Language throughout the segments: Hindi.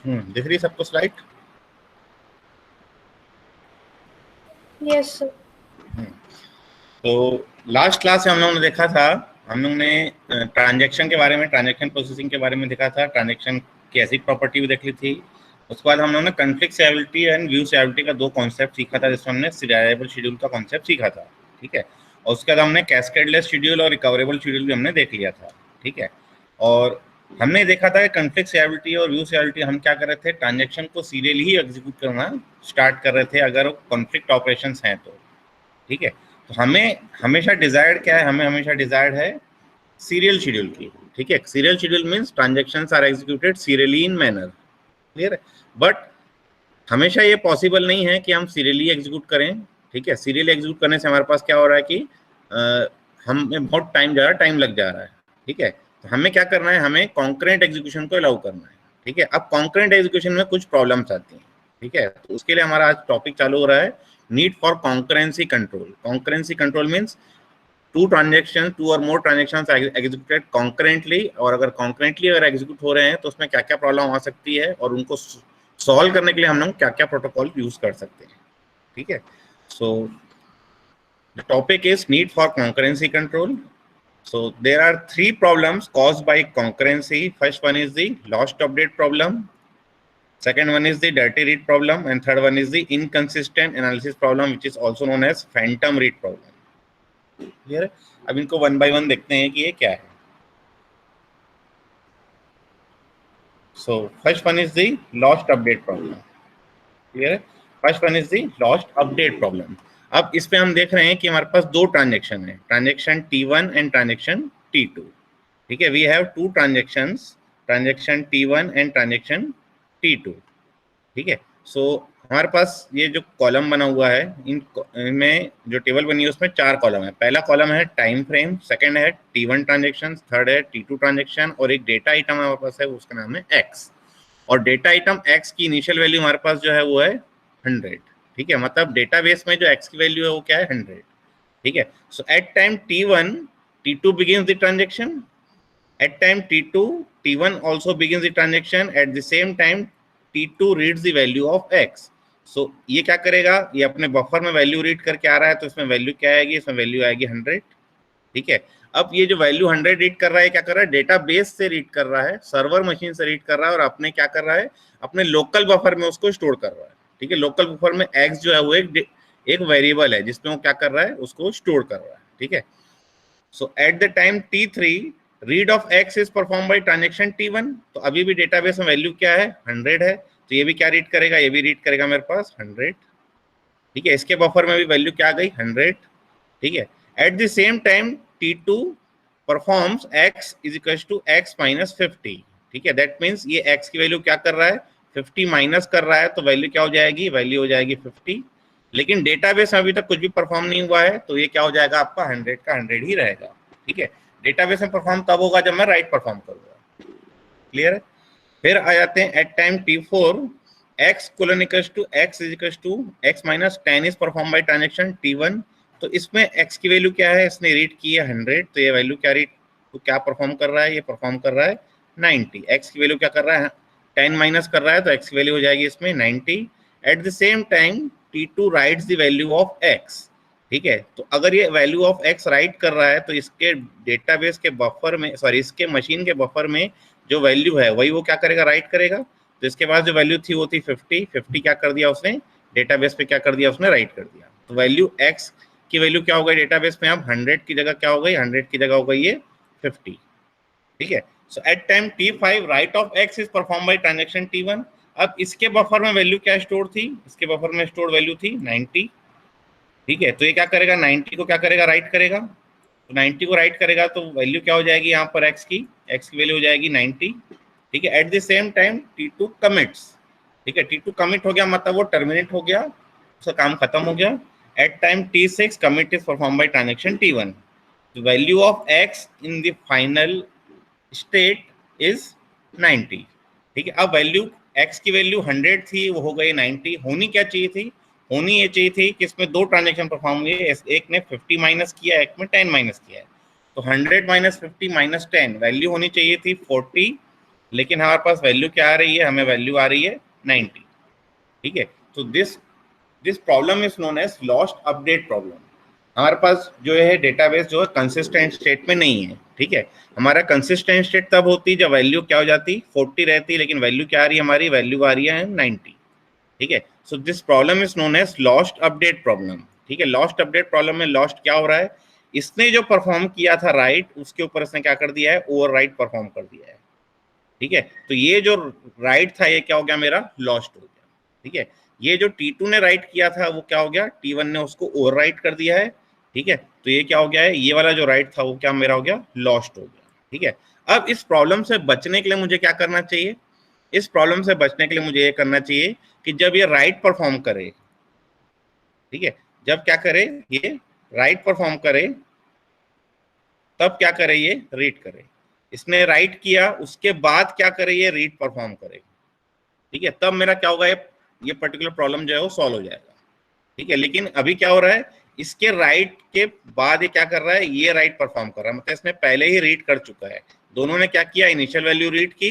दिख रही सबको स्लाइड? Yes sir. तो लास्ट क्लास में हम लोगों ने देखा था, हम लोगों ने ट्रांजैक्शन के बारे में, ट्रांजैक्शन प्रोसेसिंग के बारे में देखा था, ट्रांजैक्शन की ऐसी प्रॉपर्टी भी देख ली थी। उसके बाद हम लोगों ने conflict stability and view stability का 2 कॉन्सेप्ट सीखा था, जिसमें हमने सीरियलाइजेबल शेड्यूल का कॉन्सेप्ट सीखा था, ठीक है। और उसके बाद हमने कैस्केडलेस शेड्यूल और रिकवरेबल शेड्यूल भी हमने देख लिया था, ठीक है। और हमने देखा था कि कॉन्फ्लिक्ट स्टेबिलिटी और व्यू स्टेबिलिटी हम क्या कर रहे थे, ट्रांजैक्शन को सीरियली ही एग्जीक्यूट करना स्टार्ट कर रहे थे अगर कॉन्फ्लिक्ट ऑपरेशंस हैं तो, ठीक है। तो हमें हमेशा डिजायर्ड क्या है, हमें हमेशा डिजायर्ड है सीरियल शेड्यूल की, ठीक है। Serial schedule means transactions are executed serially in manner, clear है। बट हमेशा ये पॉसिबल नहीं है कि हम सीरियली एग्जीक्यूट करें, ठीक है। सीरियली एग्जीक्यूट करने से हमारे पास क्या हो रहा है कि हमें बहुत टाइम लग जा रहा है, ठीक है। तो हमें क्या करना है, हमें कॉन्करेंट एग्जीक्यूशन को अलाउ करना है, ठीक है। अब कॉन्करेंट एग्जीक्यूशन में कुछ प्रॉब्लम्स आती हैं, ठीक है। तो उसके लिए हमारा आज टॉपिक चालू हो रहा है, need for concurrency control. Concurrency control means two और मोर ट्रांजेक्शंस एग्जीक्यूटेड कॉन्करेंटली, और अगर कॉन्करेंटली अगर एग्जीक्यूट हो रहे हैं तो उसमें क्या क्या प्रॉब्लम आ सकती है और उनको सॉल्व करने के लिए हम लोग क्या क्या प्रोटोकॉल यूज कर सकते हैं, ठीक है। So the topic is need for concurrency control. So there are 3 problems caused by concurrency. First one is the lost update problem, second one is the dirty read problem, and third one is the inconsistent analysis problem, which is also known as phantom read problem. Clear है? अब इनको वन बाय वन देखते हैं कि ये क्या है. So first one is the lost update problem. Clear है? First one is the lost update problem. अब इस पे हम देख रहे हैं कि हमारे पास 2 ट्रांजेक्शन है, transaction T1 and transaction T2, ठीक है। We have 2 transactions, transaction T1 and transaction T2, ठीक है। सो हमारे पास ये जो कॉलम बना हुआ है, इनमें जो टेबल बनी है उसमें 4 कॉलम है। पहला कॉलम है टाइम फ्रेम, सेकंड है T1 ट्रांजेक्शन, थर्ड है T2 ट्रांजेक्शन, और एक डेटा आइटम हमारे पास है, उसका नाम है X। और डेटा आइटम X की इनिशियल वैल्यू हमारे पास जो है वो है 100, ठीक है। मतलब डेटाबेस में जो X की वैल्यू है वो क्या है, 100, ठीक है। So at time T1 T2 begins the transaction, at time T2 T1 also begins the transaction, at the same time T2 reads the value of X. So ये क्या करेगा, ये अपने बफर में वैल्यू रीड करके आ रहा है, तो इसमें वैल्यू क्या आएगी, इसमें वैल्यू आएगी 100, ठीक है। अब ये जो वैल्यू 100 रीड कर रहा है, क्या कर रहा है, डेटाबेस से रीड कर रहा है, सर्वर मशीन से रीड कर रहा है, और अपने क्या कर रहा है, अपने लोकल बफर में उसको स्टोर कर रहा है, ठीक है। लोकल बफर में X जो है वो एक वेरिएबल है जिसमें वो क्या कर रहा है, उसको स्टोर कर रहा है, ठीक है। So at the time T3 read of X is perform by transaction T1, तो अभी भी डेटाबेस में वैल्यू क्या है, 100 है, तो ये भी क्या रीड करेगा, ये भी रीड करेगा मेरे पास 100, ठीक है। इसके बफर में भी वैल्यू क्या आ गई, 100, ठीक है। At the same time T2 performs X is equal to X minus 50, ठीक है। दैट मीन्स ये X की वैल्यू क्या कर रहा है, 50 माइनस कर रहा है, तो वैल्यू क्या हो जाएगी, वैल्यू हो जाएगी 50। लेकिन डेटाबेस में अभी तक कुछ भी परफॉर्म नहीं हुआ है, तो ये क्या हो जाएगा, आपका 100 का 100 ही रहेगा, ठीक है। डेटाबेस में परफॉर्म तब होगा जब मैं राइट परफॉर्म करूंगा, क्लियर है। फिर आ जाते हैं at time T4 X colon equals to X is equals to X minus 10 is perform by transaction T1, तो इसमें X की वैल्यू क्या है, इसने रीड की है 100, तो ये वैल्यू क्या रीड, तो क्या परफॉर्म कर रहा है, ये परफॉर्म कर रहा है 90। X की वैल्यू क्या कर रहा है, 10 माइनस कर रहा है, तो X की वैल्यू हो जाएगी इसमें 90। Eight the same time T2 rights the value of X, ठीक है। तो अगर ये वैल्यू ऑफ X राइट कर रहा है, तो इसके डेटाबेस के बफर में, सॉरी इसके मशीन के बफर में जो वैल्यू है वही वो क्या करेगा, राइट करेगा। तो इसके पास जो वैल्यू थी वो थी 50 क्या कर दिया उसने, डेटाबेस पे क्या कर दिया उसने, राइट कर दिया। तो वैल्यू X की वैल्यू क्या हो गई डेटाबेस में, अब 100 की जगह क्या हो गई, 100 की जगह हो गई ये 50, ठीक है। So at time T5 write of X is perform by transaction T1। अब इसके बफर में वैल्यू क्या स्टोर थी, इसके बफर में स्टोर वैल्यू थी 90, ठीक है। तो ये क्या करेगा, 90 को क्या करेगा, राइट करेगा। तो 90 को राइट करेगा तो वैल्यू क्या हो जाएगी यहाँ पर X की वैल्यू हो जाएगी 90, ठीक है। At the same time T2 commits, ठीक है। T2 कमिट हो गया, मतलब वो टर्मिनेट हो गया, उसका काम खत्म हो गया। At time T6 commit is perform by transaction T1, the value of X in the final state is 90, ठीक है। अब वैल्यू X की वैल्यू 100 थी, वो हो गई 90। होनी क्या चाहिए थी, होनी ये चाहिए थी कि इसमें 2 ट्रांजेक्शन परफॉर्म हुए, एक ने 50 माइनस किया, एक में 10 माइनस किया है। तो 100 माइनस 50 माइनस 10 वैल्यू होनी चाहिए थी 40, लेकिन हमारे पास वैल्यू क्या आ रही है, हमें वैल्यू आ रही है 90, ठीक है। तो this problem is known as lost update problem. हमारे पास जो है डेटाबेस जो है कंसिस्टेंट स्टेट में नहीं है, ठीक है। हमारा कंसिस्टेंट स्टेट तब होती जब वैल्यू क्या हो जाती 40 रहती, लेकिन वैल्यू क्या आ रही है, हमारी वैल्यू आ रही है 90, ठीक है। So this problem is known as lost update problem, ठीक है। लॉस्ट अपडेट प्रॉब्लम में लॉस्ट क्या हो रहा है, इसने जो परफॉर्म किया था राइट, उसके ऊपर इसने क्या कर दिया है, ओवर राइट परफॉर्म कर दिया है, ठीक है। तो ये जो राइट था ये क्या हो गया, मेरा लॉस्ट हो गया, ठीक है। ये जो T2 ने राइट किया था वो क्या हो गया, T1 ने उसको ओवर राइट कर दिया है, ठीक है। तो ये क्या हो गया है, ये वाला जो राइट था वो क्या मेरा हो गया, लॉस्ट हो गया, ठीक है। अब इस प्रॉब्लम से बचने के लिए मुझे क्या करना चाहिए, इस प्रॉब्लम से बचने के लिए मुझे ये करना चाहिए कि जब ये राइट परफॉर्म करे, ठीक है, जब क्या करे ये राइट परफॉर्म करे, तब क्या करे ये रीड करे। इसने राइट किया, उसके बाद क्या करे ये रीड परफॉर्म करे, ठीक है। तब मेरा क्या होगा, ये पर्टिकुलर प्रॉब्लम जो है वो सॉल्व हो जाएगा, ठीक है। लेकिन अभी क्या हो रहा है, इसके राइट के बाद ये क्या कर रहा है, ये राइट परफॉर्म कर रहा है, मतलब इसने पहले ही रीड कर चुका है। दोनों ने क्या किया, इनिशियल वैल्यू रीड की,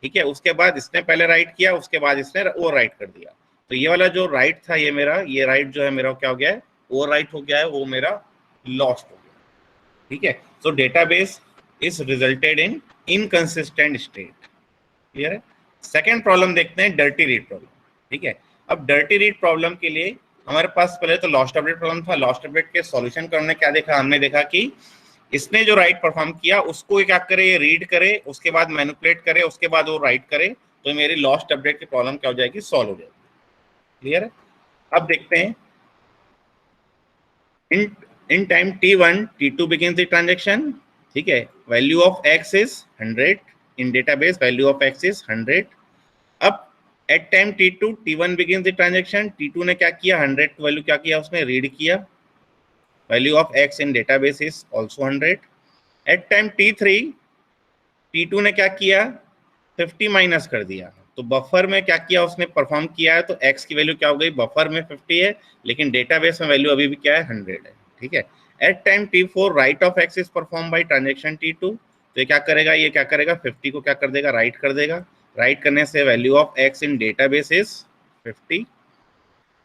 ठीक है, उसके बाद इसने पहले राइट किया, उसके बाद इसने वो राइट कर दिया। तो ये वाला जो राइट था ये मेरा, ये राइट जो है मेरा क्या हो गया है, वो राइट हो गया है, वो मेरा लॉस्ट हो गया, ठीक है। सो database is resulted in inconsistent state, clear है। सेकेंड प्रॉब्लम देखते हैं, डर्टी रीड प्रॉब्लम, ठीक है। अब डर्टी रीड प्रॉब्लम के लिए हमारे पास पहले तो लॉस्ट अपडेट प्रॉब्लम था। लॉस्ट अपडेट के सॉल्यूशन करने क्या देखा, हमने देखा कि इसने जो राइट परफॉर्म किया उसको क्या करे, ये रीड करे, उसके बाद मैनिपुलेट करे, उसके बाद वो राइट करे, तो मेरी लॉस्ट अपडेट की प्रॉब्लम क्या हो जाएगी, सॉल्व हो जाएगी, क्लियर है। अब देखते हैं, in time t1 t2 begins the transaction, ठीक है। Value of x is 100, in database value of x is 100। अब at time t2 t1 begins the transaction, t2 ने क्या किया, 100 की वैल्यू क्या किया उसने, रीड किया। Value of x in database is also 100। at time t3 t2 ने क्या किया, 50 माइनस कर दिया, तो बफर में क्या किया उसने, परफॉर्म किया है, तो x की वैल्यू क्या हो गई, बफर में 50 है, लेकिन डेटाबेस में वैल्यू अभी भी क्या है, 100 है, ठीक है। At time t4 write of x is perform by transaction t2, तो ये क्या करेगा, ये क्या करेगा, 50 को क्या कर देगा, राइट कर देगा। राइट करने से value of x in database is 50।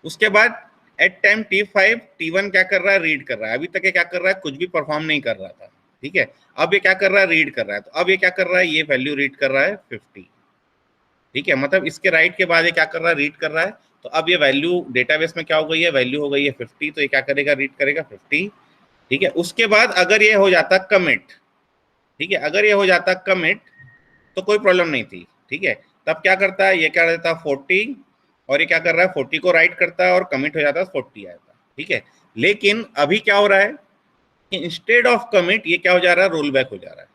उसके बाद एट टाइम t5 t1 क्या कर रहा है, रीड कर रहा है। अभी तक ये क्या कर रहा है, कुछ भी परफॉर्म नहीं कर रहा था, ठीक है। अब ये क्या कर रहा है, रीड कर रहा है, तो अब ये क्या कर रहा है, ये वैल्यू रीड कर रहा है 50, ठीक है। मतलब इसके राइट के बाद ये क्या कर रहा है, रीड कर रहा है, तो अब ये वैल्यू डेटाबेस में क्या हो गई है, वैल्यू हो गई है 50, तो ये क्या करेगा, रीड करेगा 50, ठीक है। उसके बाद अगर ये हो जाता कमिट, ठीक है, अगर ये हो जाता कमिट तो कोई प्रॉब्लम नहीं थी, ठीक है। तब क्या करता है, ये क्या रहता 40, और ये क्या कर रहा है, 40 को राइट करता है और कमिट हो जाता है 40 आएगा, ठीक है। लेकिन अभी क्या हो रहा है कि इंस्टेड ऑफ कमिट ये क्या हो जा रहा है, रोल बैक हो जा रहा है,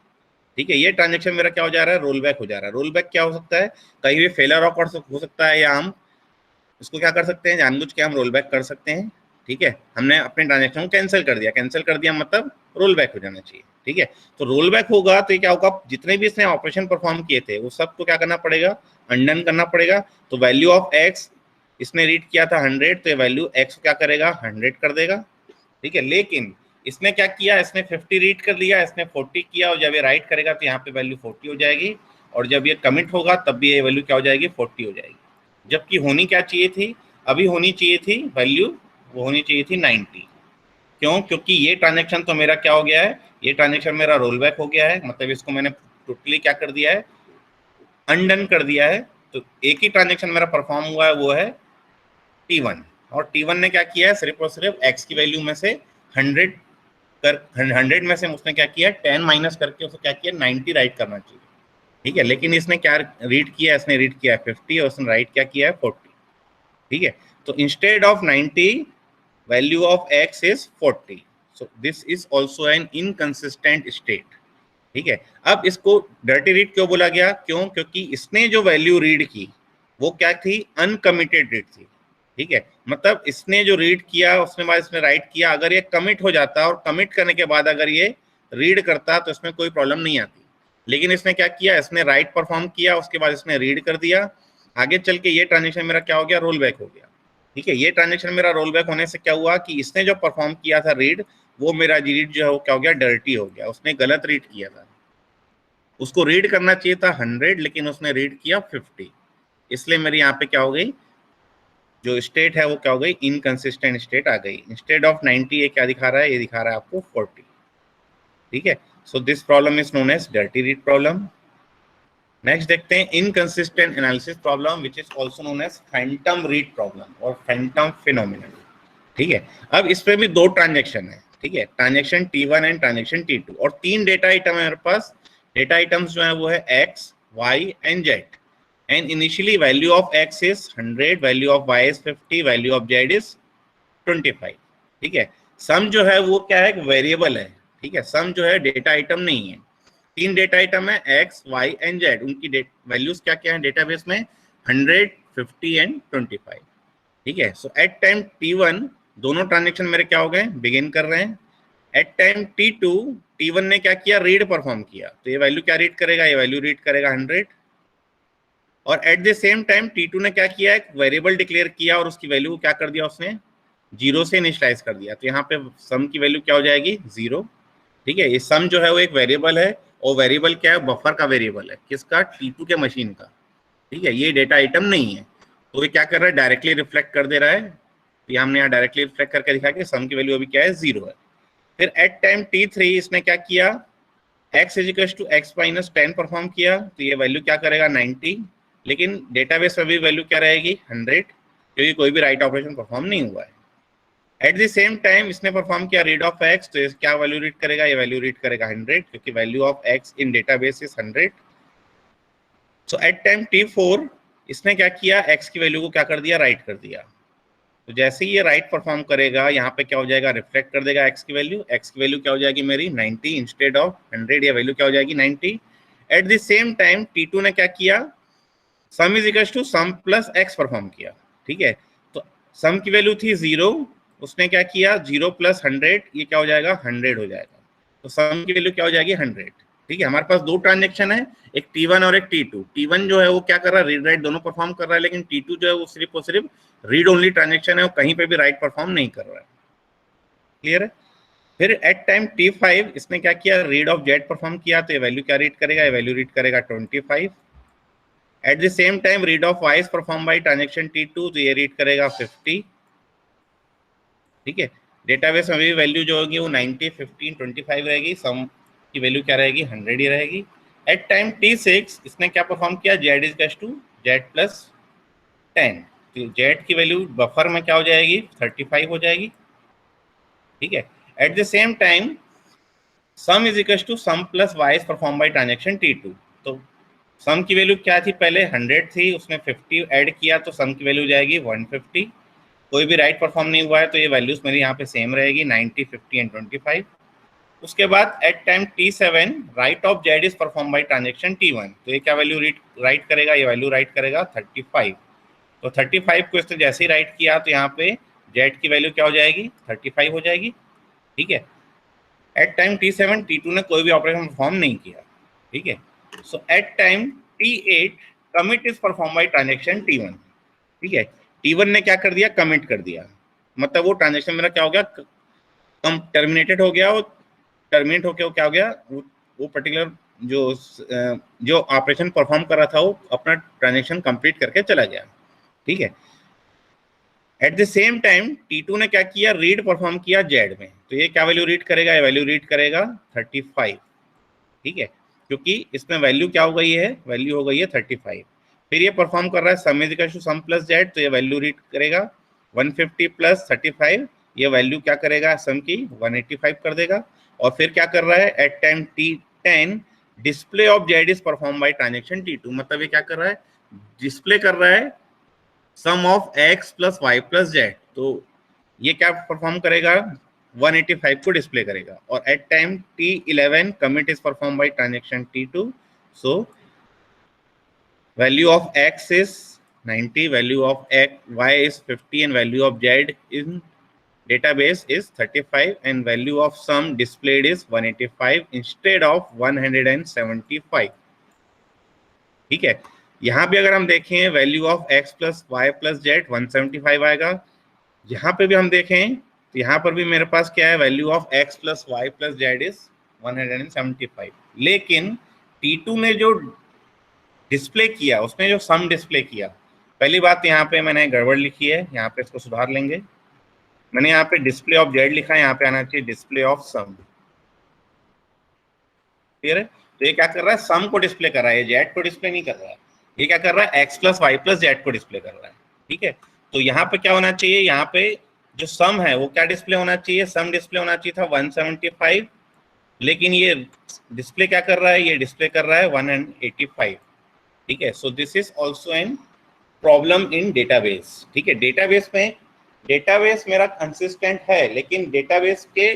ठीक है। ये ट्रांजेक्शन मेरा क्या हो जा रहा है, रोल बैक हो जा रहा है। रोल बैक क्या हो सकता है, कहीं भी फेलर हो सकता है, या हम इसको क्या कर सकते हैं, जानबूझ के हम रोल बैक कर सकते हैं, ठीक है। हमने अपने ट्रांजेक्शन को कैंसिल कर दिया, कैंसिल कर दिया मतलब रोल बैक हो जाना चाहिए, ठीक है। तो रोल बैक होगा तो ये क्या होगा, जितने भी इसने ऑपरेशन परफॉर्म किए थे वो सबको क्या करना पड़ेगा, अनडन करना पड़ेगा। तो वैल्यू ऑफ एक्स इसने रीड किया था 100, तो ये वैल्यू एक्स क्या करेगा, 100 कर देगा, ठीक है। लेकिन इसने क्या किया, इसने 50 रीड कर लिया, इसने 40 किया, और जब ये राइट करेगा तो यहाँ पे वैल्यू 40 हो जाएगी, और जब ये कमिट होगा तब भी ये वैल्यू क्या हो जाएगी, 40 हो जाएगी। जबकि होनी क्या चाहिए थी, अभी होनी चाहिए थी वैल्यू, वो होनी चाहिए थी 90। क्यों, क्योंकि ये ट्रांजेक्शन तो मेरा क्या हो गया है, ये ट्रांजेक्शन मेरा रोल बैक हो गया है, मतलब इसको मैंने टोटली क्या कर दिया है, अनडन कर दिया है। तो एक ही ट्रांजेक्शन मेरा परफॉर्म हुआ है, वो है T1, और T1 ने क्या किया है, सिर्फ और सिर्फ x की वैल्यू में से 100 100 में से उसने क्या किया, 10 माइनस करके उसने क्या किया, 90 राइट करना चाहिए, ठीक है। लेकिन इसने क्या रीड किया, इसने रीड किया है 50, और उसने राइट क्या किया है 40, ठीक है। तो instead of 90 value of x is 40, so this is also an inconsistent state, ठीक है। अब इसको डर्टी रीड क्यों बोला गया, क्यों, क्योंकि इसने जो वैल्यू रीड की वो क्या थी, अनकमिटेड रीड थी, ठीक है। मतलब इसने जो रीड किया उसने बाद इसने राइट किया, अगर ये कमिट हो जाता और कमिट करने के बाद अगर ये रीड करता तो इसमें कोई प्रॉब्लम नहीं आती। लेकिन इसने क्या किया, इसने राइट परफॉर्म किया, उसके बाद इसने रीड कर दिया, आगे चल के ये ट्रांजेक्शन मेरा क्या हो गया, रोल बैक हो गया, ठीक है। ये ट्रांजेक्शन मेरा रोल बैक होने से क्या हुआ कि इसने जो परफॉर्म किया था रीड, वो मेरा रीड जो है वो क्या हो गया, डर्टी हो गया, उसने गलत रीड किया था, उसको रीड करना चाहिए था 100 लेकिन उसने रीड किया 50, इसलिए मेरी यहाँ पे क्या हो गई, जो स्टेट है वो क्या हो गई, इनकंसिस्टेंट स्टेट आ गई। इंस्टेड ऑफ 90 ये क्या दिखा रहा है, ये दिखा रहा है आपको 40। ठीक है, so this problem is known as dirty read problem. Next देखते हैं inconsistent analysis problem which is also known as phantom read problem और फैंटम फिनोमिनन। ठीक है, अब इसमें भी दो ट्रांजेक्शन है। ठीक है, transaction T1 and transaction T2 और 3 डेटा आइटम है मेरे पास। डेटा आइटम्स जो है वो है x, y and z and initially value of x is 100, value of y is 50, value of z is 25। ठीक है, सम जो है वो क्या है, वेरिएबल है। ठीक है, सम जो है डेटा आइटम नहीं है। 3 डेटा आइटम है x, y एंड z, उनकी वैल्यूज क्या क्या है डेटाबेस में, 100, 50 एंड 25। ठीक है, सो एट टाइम T1 दोनों ट्रांजेक्शन मेरे क्या हो गए, बिगिन कर रहे हैं। एट टाइम T2 T1 ने क्या किया, रीड परफॉर्म किया, तो ये वैल्यू क्या रीड करेगा, ये वैल्यू रीड करेगा 100। और eight the same time T2 ने क्या किया, एक वेरिएबल डिक्लेयर किया और उसकी वैल्यू को क्या कर दिया, उसने 0 से इनिशियलाइज कर दिया, तो यहाँ पे सम की वैल्यू क्या हो जाएगी, 0। ठीक है, ये सम जो है वो एक वेरिएबल है और वेरिएबल क्या है, बफर का वेरिएबल है, किसका, T2 के मशीन का। ठीक है, ये डेटा आइटम नहीं है, तो ये क्या कर रहा है, डायरेक्टली रिफ्लेक्ट कर दे रहा है। तो हमने यहाँ डायरेक्टली रिफ्लेक्ट करके दिखा कि सम की वैल्यू अभी क्या है, 0 है। फिर एट टाइम T3 इसने क्या किया, x equals to x minus 10 perform किया, तो ये वैल्यू क्या करेगा, 90, लेकिन डेटाबेस में भी वैल्यू क्या रहेगी, 100, क्योंकि कोई भी राइट ऑपरेशन परफॉर्म नहीं हुआ है। एट द सेम टाइम इसने परफॉर्म किया रीड ऑफ x, तो क्या वैल्यू रीड करेगा, ये वैल्यू रीड करेगा 100, क्योंकि value of x in database is 100। So at time T4 इसने क्या किया, x की वैल्यू को क्या कर दिया, राइट कर दिया। तो जैसे ही ये राइट परफॉर्म करेगा, यहाँ पे क्या हो जाएगा, रिफ्लेक्ट कर देगा x की वैल्यू क्या हो जाएगी मेरी 90 इंस्टेड ऑफ 100, ये वैल्यू क्या हो जाएगी 90। Eight the same time T2 ने क्या किया, sum is equal to sum plus x perform किया। ठीक है, तो सम की वैल्यू थी 0, उसने क्या किया, 0 प्लस 100, ये क्या हो जाएगा, 100 हो जाएगा, तो सम की वैल्यू क्या हो जाएगी, 100। ठीक है, हमारे पास दो ट्रांजेक्शन है, एक T1 और एक T2। T1 जो है वो क्या कर रहा है, रीड राइट दोनों परफॉर्म कर रहा है, लेकिन T2 जो है वो सिर्फ और सिर्फ रीड ओनली ट्रांजेक्शन है, वो कहीं पे भी राइट परफॉर्म नहीं कर रहा है। क्लियर है। फिर एट टाइम T5 इसने क्या किया, रीड ऑफ z परफॉर्म किया, तो ये वैल्यू क्या रीड करेगा, ये वैल्यू रीड करेगा 25। Eight the same time read of y perform by transaction T2, तो ये रीड करेगा 50। ठीक है, डेटाबेस में भी वैल्यू जो होगी वो 90, 15, 25 रहेगी, सम की वैल्यू क्या रहेगी, 100 ही रहेगी। एट टाइम T6 इसने क्या परफॉर्म किया, z is equal to z plus 10, तो z की वैल्यू बफर में क्या हो जाएगी, 35 हो जाएगी। ठीक है, at the same time sum is equal to sum plus y is perform by transaction T2, तो सम की वैल्यू क्या थी, पहले 100 थी, उसने 50 ऐड किया, तो सम की वैल्यू जाएगी 150। कोई भी राइट परफॉर्म नहीं हुआ है, तो ये वैल्यूज मेरी यहाँ पे सेम रहेगी, 90, 50 एंड 25। उसके बाद at time T7 write of z is perform by transaction T1, तो ये क्या वैल्यू राइट करेगा, ये वैल्यू राइट करेगा 35। तो 35 को इसने जैसे ही राइट किया, तो यहाँ पे z की वैल्यू क्या हो जाएगी, 35 हो जाएगी। ठीक है, एट टाइम T7 T2 ने कोई भी ऑपरेशन परफॉर्म नहीं किया। ठीक है, so at time T8 commit is perform by transaction T1। ठीक है, T1 ने क्या कर दिया, कमिट कर दिया, मतलब वो ट्रांजेक्शन मेरा क्या हो गया, टर्मिनेटेड हो गया, वो टर्मिनेट होके वो क्या हो गया, वो पर्टिकुलर जो ऑपरेशन परफॉर्म कर रहा था वो अपना ट्रांजेक्शन कंप्लीट करके चला गया। ठीक है, at the same time T2 ने क्या किया, रीड परफॉर्म किया z में, तो ये क्या वैल्यू रीड करेगा, ये वैल्यू रीड करेगा 35। ठीक है, क्योंकि इसमें वैल्यू क्या हो गई है, वैल्यू हो गई है 35। फिर ये परफॉर्म कर रहा है sum is equal to sum plus z, तो ये वैल्यू रीड करेगा 150 प्लस 35, ये वैल्यू क्या करेगा, सम की 185 कर देगा। और फिर क्या कर रहा है, at time T10 display of z is perform by transaction T2, मतलब ये क्या कर रहा है, डिस्प्ले कर रहा है sum of x plus Y plus Z, तो ये क्या परफॉर्म करेगा, 185 को डिस्प्ले करेगा। और at time T11 commit is perform by transaction T2, so value of x is 90, value of y is 50 and value of z in database is 35 and value of sum displayed is 185 instead of 175। ठीक है, यहाँ पे अगर हम देखें value of x plus Y plus z 175 आएगा। यहाँ पे भी हम देखें तो यहाँ पर भी मेरे पास क्या है, value of x plus Y plus z is 175, लेकिन T2 ने जो डिस्प्ले किया, उसने जो सम डिस्प्ले किया, पहली बात यहाँ पे मैंने गड़बड़ लिखी है, यहाँ पे इसको सुधार लेंगे। मैंने यहाँ पे डिस्प्ले ऑफ जेड लिखा है, यहाँ पे आना चाहिए डिस्प्ले ऑफ सम। क्लियर है? तो ये क्या कर रहा है, सम को डिस्प्ले कर रहा है, ये जेड को डिस्प्ले नहीं कर रहा है। ये क्या कर रहा है, x plus Y plus z को डिस्प्ले कर रहा है। ठीक है, तो यहाँ पे क्या होना चाहिए, यहाँ पे जो सम है वो क्या डिस्प्ले होना चाहिए, सम डिस्प्ले होना चाहिए था 175, लेकिन ये डिस्प्ले क्या कर रहा है, ये डिस्प्ले कर रहा है 185। ठीक है, so this is also an problem in database. ठीक है, डेटाबेस मेरा कंसिस्टेंट है, लेकिन डेटाबेस के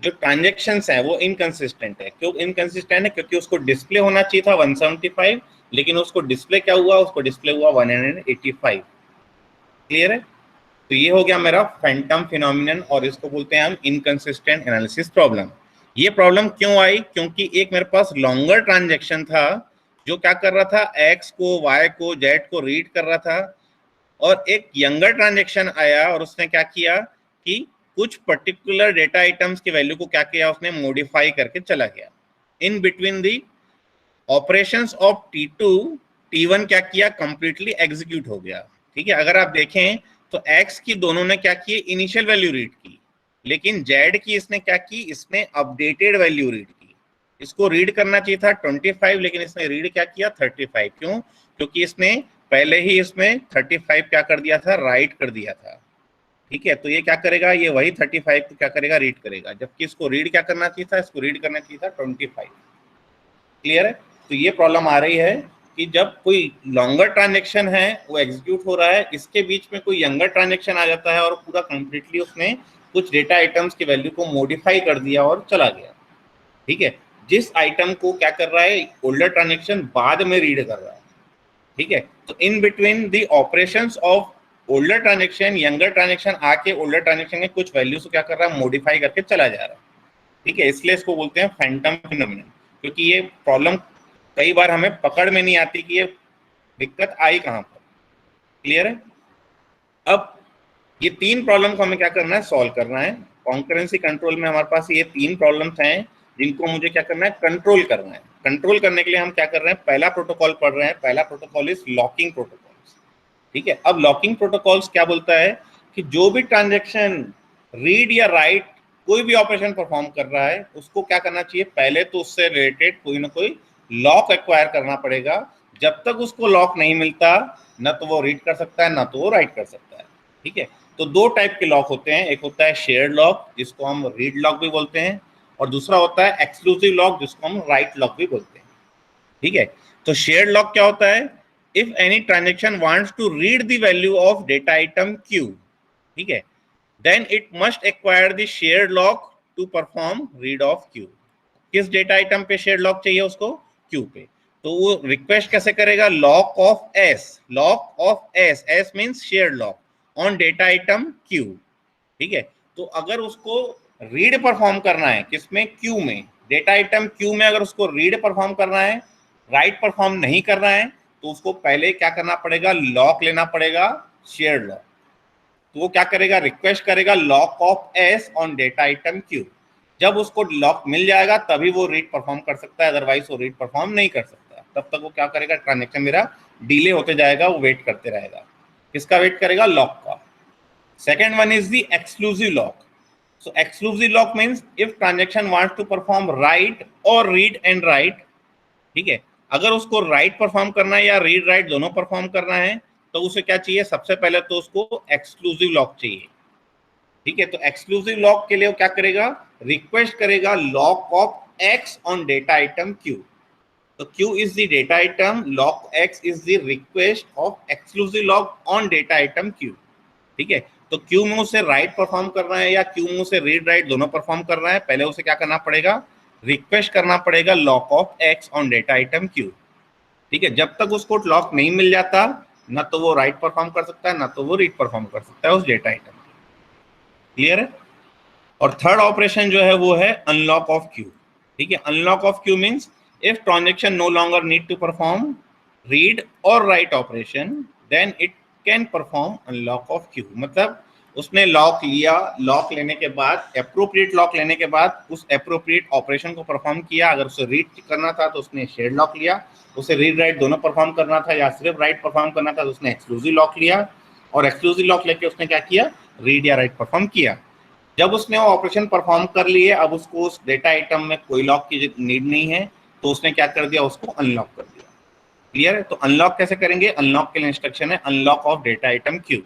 जो ट्रांजेक्शन्स हैं वो इनकंसिस्टेंट है। क्यों इनकंसिस्टेंट है, क्योंकि उसको डिस्प्ले होना चाहिए था 175, लेकिन उसको डिस्प्ले क्या हुआ, उसको डिस्प्ले हुआ 185। क्लियर है? तो ये हो गया मेरा फैंटम फिनोमिनन, और इसको बोलते हैं हम इनकंसिस्टेंट एनालिसिस प्रॉब्लम। ये प्रॉब्लम क्यों आई, क्योंकि एक मेरे पास लॉन्गर ट्रांजेक्शन था जो क्या कर रहा था, एक्स को, वाई को, जेड को रीड कर रहा था, और एक यंगर ट्रांजेक्शन आया और उसने क्या किया कि कुछ पर्टिकुलर डेटा आइटम्स की वैल्यू को क्या किया, उसने मॉडिफाई करके चला गया। In between the operations of T2, T1 क्या किया, कंप्लीटली एग्जीक्यूट हो गया। ठीक है, अगर आप देखें तो एक्स की दोनों ने क्या की, इनिशियल वैल्यू रीड की, लेकिन जेड की इसने क्या की, इसने अपडेटेड वैल्यू रीड की। इसको रीड करना चाहिए था 25, लेकिन इसने रीड क्या किया 35। क्यों? क्योंकि इसने पहले ही इसमें 35 क्या कर दिया था, राइट कर दिया था। ठीक है, तो ये क्या करेगा, ये वही 35 को क्या करेगा, रीड करेगा, जबकि इसको रीड क्या करना चाहिए था, इसको रीड करना चाहिए था 25। क्लियर है? तो ये प्रॉब्लम आ रही है कि जब कोई लॉन्गर ट्रांजेक्शन है वो एग्जीक्यूट हो रहा है, इसके बीच में कोई यंगर ट्रांजेक्शन आ जाता है और पूरा कंप्लीटली उसने कुछ डेटा आइटम्स की वैल्यू को मॉडिफाई कर दिया और चला गया। ठीक है, जिस आइटम को क्या कर रहा है, ओल्डर ट्रांजेक्शन बाद में रीड कर रहा है। ठीक है, तो in between the operations of older transaction, younger transaction आके ओल्डर ट्रांजेक्शन के कुछ वैल्यूज को क्या कर रहा है, मॉडिफाई करके चला जा रहा है। ठीक है, इसलिए इसको बोलते हैं फैंटम फिनोमेनन, क्योंकि ये प्रॉब्लम कई बार हमें पकड़ में नहीं आती कि ये दिक्कत आई कहां पर। क्लियर है? अब ये तीन प्रॉब्लम को हमें क्या करना है, सॉल्व करना है। कॉन्करेंसी कंट्रोल में हमारे पास ये तीन प्रॉब्लम्स हैं जिनको मुझे क्या करना है, कंट्रोल करना है। कंट्रोल करने के लिए हम क्या कर रहे हैं, पहला प्रोटोकॉल पढ़ रहे हैं। पहला प्रोटोकॉल इज लॉकिंग प्रोटोकॉल्स। ठीक है, अब लॉकिंग प्रोटोकॉल्स क्या बोलता है कि जो भी ट्रांजेक्शन रीड या राइट कोई भी ऑपरेशन परफॉर्म कर रहा है, उसको क्या करना चाहिए, पहले तो उससे रिलेटेड कोई ना कोई लॉक एक्वायर करना पड़ेगा। जब तक उसको लॉक नहीं मिलता, ना तो वो रीड कर सकता है, ना तो वो राइट कर सकता है। ठीक है, तो दो टाइप के लॉक होते हैं, एक होता है शेयर्ड लॉक जिसको हम रीड लॉक भी बोलते हैं, और दूसरा होता है एक्सक्लूसिव लॉक जिसको हम राइट लॉक भी बोलते हैं। ठीक है, तो शेयर्ड लॉक क्या होता है, if any transaction wants to read the value of data item Q, ठीक है, then it must acquire the shared lock to perform read of Q। किस डेटा आइटम पे शेयर्ड लॉक चाहिए उसको, Q पे। तो वो रिक्वेस्ट कैसे करेगा, lock of S, lock of S, S means shared lock on data item Q। ठीक है, तो अगर उसको रीड परफॉर्म करना है किसमें, Q में, डेटा आइटम Q में अगर उसको रीड परफॉर्म करना है, राइट परफॉर्म नहीं करना है, तो उसको पहले क्या करना पड़ेगा, लॉक लेना पड़ेगा, शेयर्ड लॉक। तो वो क्या करेगा, रिक्वेस्ट करेगा lock of S on data item Q। जब उसको लॉक मिल जाएगा तभी वो रीड परफॉर्म कर सकता है, अदरवाइज वो रीड परफॉर्म नहीं कर सकता। तब तक वो क्या करेगा, ट्रांजेक्शन मेरा डिले होते जाएगा, वो वेट करते रहेगा। किसका वेट करेगा, लॉक का। Second one is the exclusive lock. So exclusive lock means if transaction wants to perform write or read and write, ठीक है, अगर उसको write परफॉर्म करना है या read write दोनों परफॉर्म करना है, तो उसे क्या चाहिए, सबसे पहले तो उसको एक्सक्लूसिव लॉक चाहिए। ठीक है, तो एक्सक्लूसिव लॉक के लिए वो क्या करेगा, रिक्वेस्ट करेगा lock of X on data item Q। तो Q is the data item, lock X is the request of exclusive lock on data item Q। ठीक है, तो Q में उसे राइट परफॉर्म करना है या Q में उसे रीड राइट दोनों परफॉर्म करना है, पहले उसे क्या करना पड़ेगा, रिक्वेस्ट करना पड़ेगा lock of X on data item Q। ठीक है, जब तक उसको लॉक नहीं मिल जाता, ना तो वो राइट परफॉर्म कर सकता है, ना तो वो रीड परफॉर्म कर सकता है उस डेटा आइटम। क्लियर है? और थर्ड ऑपरेशन जो है वो है अनलॉक ऑफ Q। ठीक है, unlock of Q means if transaction no longer need to perform read और write operation, then it can perform unlock of Q। मतलब उसने लॉक लिया, लॉक लेने के बाद एप्रोप्रिएट लॉक लेने के बाद उस एप्रोप्रिएट ऑपरेशन को परफॉर्म किया। अगर उसे रीड करना था तो उसने शेयर्ड लॉक लिया, उसे रीड राइट दोनों परफॉर्म करना था या सिर्फ राइट परफॉर्म करना था तो उसने एक्सक्लूसिव लॉक लिया, और एक्सक्लूसिव लॉक लेके उसने क्या किया, रीड या राइट परफॉर्म किया। जब उसने वो ऑपरेशन परफॉर्म कर लिए, अब उसको उस डेटा आइटम में कोई लॉक की नीड नहीं है, तो उसने क्या कर दिया, उसको अनलॉक कर दिया। क्लियर है? तो अनलॉक कैसे करेंगे? अनलॉक के लिए इंस्ट्रक्शन है unlock of data item Q.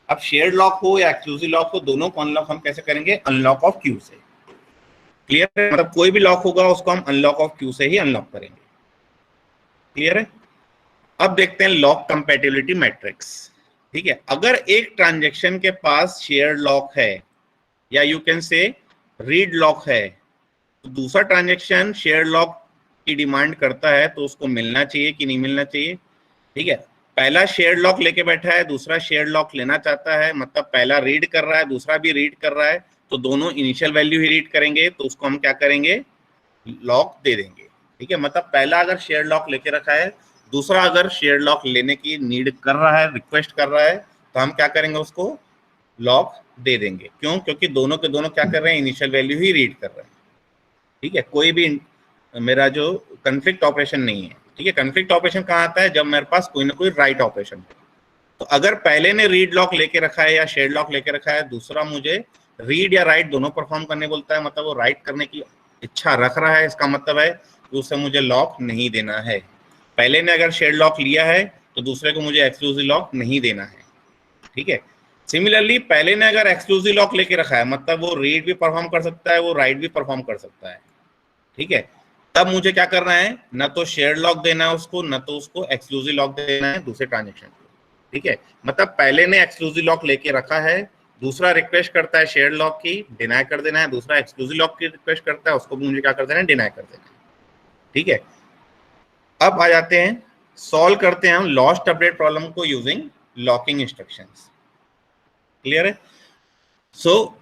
अब शेयर्ड लॉक हो या एक्सक्लूसिव लॉक हो, दोनों को अनलॉक हम कैसे करेंगे? अनलॉक ऑफ क्यू से। क्लियर है? मतलब कोई भी लॉक होगा उसको हम अनलॉक ऑफ क्यू से ही अनलॉक करेंगे। क्लियर है? अब देखते हैं लॉक कंपैटिबिलिटी मैट्रिक्स। ठीक है, अगर एक ट्रांजेक्शन के पास शेयर्ड लॉक है या you can say read lock है, तो दूसरा ट्रांजेक्शन शेयर्ड लॉक की डिमांड करता है तो उसको मिलना चाहिए कि नहीं मिलना चाहिए? ठीक है, पहला शेयर्ड लॉक लेके बैठा है, दूसरा शेयर्ड लॉक लेना चाहता है, मतलब पहला रीड कर रहा है, दूसरा भी रीड कर रहा है, तो दोनों इनिशियल वैल्यू ही रीड करेंगे, तो उसको हम क्या करेंगे, लॉक दे देंगे। ठीक है, मतलब पहला अगर शेयर्ड लॉक लेके रखा है, दूसरा अगर शेयर्ड लॉक लेने की नीड कर रहा है, रिक्वेस्ट कर रहा है, तो हम क्या करेंगे, उसको लॉक दे देंगे। क्यों? क्योंकि दोनों के दोनों क्या कर रहे हैं, इनिशियल वैल्यू ही रीड कर रहे हैं। ठीक है, कोई भी मेरा जो कन्फ्लिक्ट ऑपरेशन नहीं है। ठीक है, कन्फ्लिक्ट ऑपरेशन कहाँ आता है, जब मेरे पास कोई ना कोई राइट ऑपरेशन है। तो अगर पहले ने रीड लॉक लेके रखा है या शेयर्ड लॉक लेके रखा है, दूसरा मुझे रीड या राइट दोनों परफॉर्म करने बोलता है, मतलब वो राइट करने की इच्छा रख रहा है, इसका मतलब है कि उसे मुझे लॉक नहीं देना है। पहले ने अगर शेयर्ड लॉक लिया है तो दूसरे को मुझे एक्सक्लूसिव लॉक नहीं देना है। ठीक है, सिमिलरली पहले ने अगर एक्सक्लूसिव लॉक लेके रखा है, मतलब वो रीड भी परफॉर्म कर सकता है, वो राइट भी परफॉर्म कर सकता है। ठीक है, तब मुझे क्या करना है, न तो शेयर लॉक देना है उसको, न तो उसको एक्सक्लूसिव लॉक देना है दूसरे ट्रांजेक्शन को। ठीक है, मतलब पहले ने एक्सक्लूसिव लॉक लेके रखा है, दूसरा रिक्वेस्ट करता है शेयर लॉक की, डिनाई कर देना है, दूसरा एक्सक्लूसिव लॉक की रिक्वेस्ट करता है, उसको भी मुझे क्या कर देना है, डिनाई कर देना है। ठीक है, अब आ जाते हैं, सॉल्व करते हैं हम लॉस्ट अपडेट प्रॉब्लम को यूजिंग लॉकिंग इंस्ट्रक्शंस। क्लियर है? सो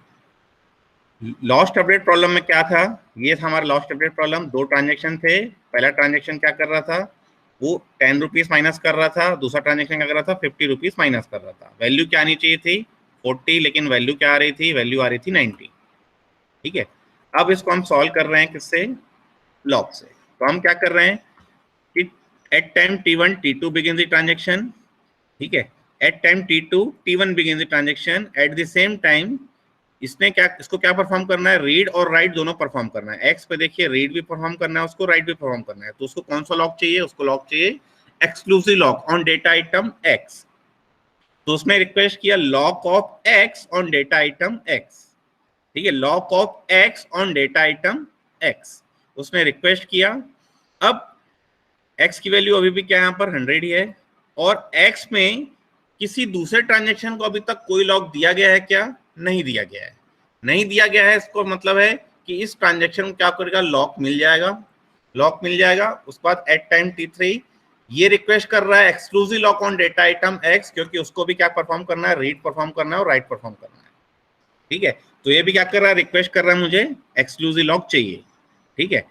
लॉस्ट अपडेट प्रॉब्लम में क्या था, ये था हमारा लॉस्ट अपडेट प्रॉब्लम। दो ट्रांजेक्शन थे, पहला ट्रांजेक्शन क्या कर रहा था, वो 10 रुपीज माइनस कर रहा था, दूसरा ट्रांजेक्शन क्या कर रहा था, 50 रुपीज माइनस कर रहा था। वैल्यू क्या आनी चाहिए थी, 40, लेकिन वैल्यू क्या आ रही थी, वैल्यू आ रही थी 90। ठीक है, अब इसको हम सॉल्व कर रहे हैं किससे, लॉग से। तो हम क्या कर रहे हैं कि at time t1 t2 begins the transaction। ठीक है, at time t2 t1 begins the transaction, at the same time इसको क्या परफॉर्म करना है, रीड और राइट दोनों परफॉर्म करना है। एक्स पे देखिए, रीड भी परफॉर्म करना है उसको, राइट भी परफॉर्म करना है, तो उसको कौन सा लॉक चाहिए, उसको लॉक चाहिए exclusive lock on data item x. तो उसमें रिक्वेस्ट किया lock of x on data item x. ठीक है, lock of x on data item x उसने रिक्वेस्ट किया। अब एक्स की वैल्यू अभी भी क्या यहाँ पर 100 ही है, और एक्स में किसी दूसरे ट्रांजेक्शन को अभी तक कोई लॉक दिया गया है क्या, नहीं दिया गया है। नहीं दिया गया है, इसको मतलब है कि इस ट्रांजेक्शन को क्या करेगा, लॉक मिल जाएगा, लॉक मिल जाएगा। उसके बाद एट टाइम t3 ये रिक्वेस्ट कर रहा है exclusive lock on data item x, क्योंकि उसको भी क्या परफॉर्म करना है, रीड परफॉर्म करना है और राइट परफॉर्म करना है। ठीक है, तो ये भी क्या कर रहा है, रिक्वेस्ट कर रहा है मुझे एक्सक्लूसिव लॉक चाहिए। ठीक है,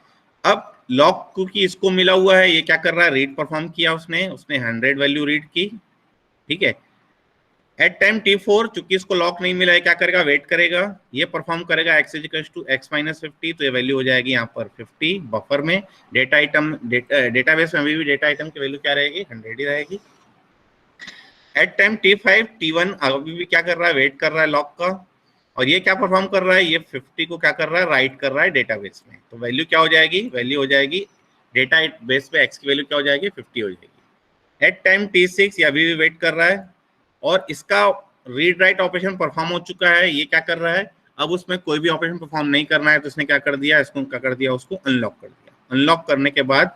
अब लॉक क्योंकि इसको मिला हुआ है, ये क्या कर रहा है, रीड परफॉर्म किया उसने 100 वैल्यू रीड की। ठीक है, एट टाइम t4 चूंकि इसको लॉक नहीं मिला है, क्या करेगा, वेट करेगा, ये परफॉर्म करेगा x = x - 50, तो ये वैल्यू हो जाएगी यहाँ पर 50 बफर में। डेटा आइटम डेटाबेस में अभी भी डेटा आइटम की वैल्यू क्या रहेगी, 100 ही रहेगी। एट टाइम t5 t1 अभी भी क्या कर रहा है, वेट कर रहा है लॉक का, और ये क्या परफॉर्म कर रहा है, ये 50 को क्या कर रहा है, राइट कर रहा है डेटाबेस में। तो वैल्यू क्या हो जाएगी, वैल्यू हो जाएगी डेटा बेस पे x की वैल्यू क्या हो जाएगी, 50 हो जाएगी। एट टाइम t6 ये अभी भी वेट कर रहा है, और इसका रीड राइट ऑपरेशन परफॉर्म हो चुका है। ये क्या कर रहा है, अब उसमें कोई भी ऑपरेशन परफॉर्म नहीं करना है, तो इसने क्या कर दिया, इसको क्या कर दिया, उसको अनलॉक कर दिया। अनलॉक करने के बाद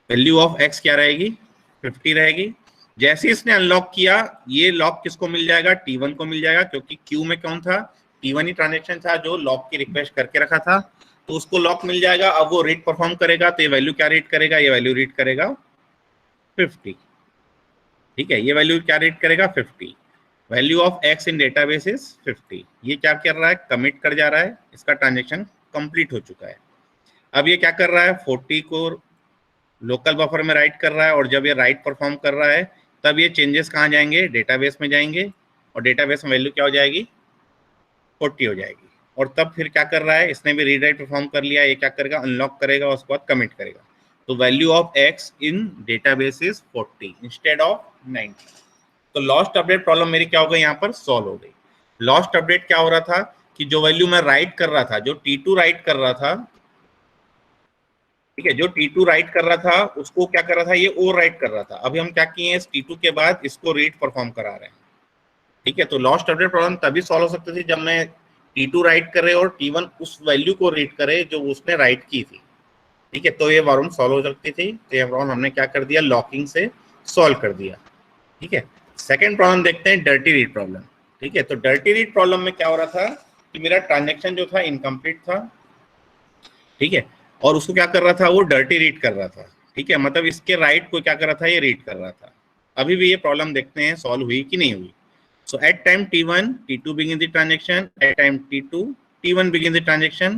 वैल्यू ऑफ x क्या रहेगी, 50 रहेगी। जैसे इसने अनलॉक किया, ये लॉक किसको मिल जाएगा, t1 को मिल जाएगा, क्योंकि क्यू में कौन था, t1 ही ट्रांजेक्शन था जो लॉक की रिक्वेस्ट करके रखा था, तो उसको लॉक मिल जाएगा। अब वो रीड परफॉर्म करेगा, तो ये वैल्यू क्या रीड करेगा, ये वैल्यू रीड करेगा 50। ठीक है, ये वैल्यू क्या रीड करेगा, 50। Value of x in database is 50। ये क्या कर रहा है, कमिट कर जा रहा है, इसका ट्रांजेक्शन कंप्लीट हो चुका है। अब ये क्या कर रहा है, 40 को लोकल बफर में राइट कर रहा है, और जब ये राइट परफॉर्म कर रहा है, तब ये चेंजेस कहाँ जाएंगे, डेटाबेस में जाएंगे। और डेटाबेस में वैल्यू क्या हो जाएगी, 40 हो जाएगी। और तब फिर क्या कर रहा है, इसने भी रीड राइट परफॉर्म कर लिया, ये क्या करेगा, अनलॉक करेगा, उसके बाद कमिट करेगा। तो value of x in database is 40 instead of 90। तो लॉस्ट अपडेट प्रॉब्लम मेरी क्या हो गई, यहाँ पर सॉल्व हो गई। लॉस्ट अपडेट क्या हो रहा था कि जो वैल्यू मैं राइट कर रहा था, जो T2 राइट कर रहा था, ठीक है, जो T2 राइट कर रहा था उसको क्या कर रहा था, ये ओवर राइट कर रहा था। अभी हम क्या किए हैं, इस T2 के बाद इसको रीड परफॉर्म करा रहे हैं, ठीक है। तो लॉस्ट अपडेट प्रॉब्लम तभी सॉल्व हो सकती थी जब मैं T2 राइट करे और T1 उस वैल्यू को रीड करे जो उसने राइट की थी, ठीक है। तो ये प्रॉब्लम सॉल्व हो सकती थी। तो ये प्रॉब्लम हमने क्या कर दिया, लॉकिंग से सॉल्व कर दिया, ठीक है। सेकेंड प्रॉब्लम देखते हैं, डर्टी रीड प्रॉब्लम, ठीक है। तो डर्टी रीड प्रॉब्लम में क्या हो रहा था कि मेरा ट्रांजेक्शन जो था इनकम्प्लीट था, ठीक है, और उसको क्या कर रहा था, वो डर्टी रीड कर रहा था, ठीक है। मतलब इसके राइट को क्या कर रहा था, ये रीड कर रहा था। अभी भी ये प्रॉब्लम देखते हैं सॉल्व हुई कि नहीं हुई। So at time T1, T2 begins the transaction. At time T2, T1 begins the transaction.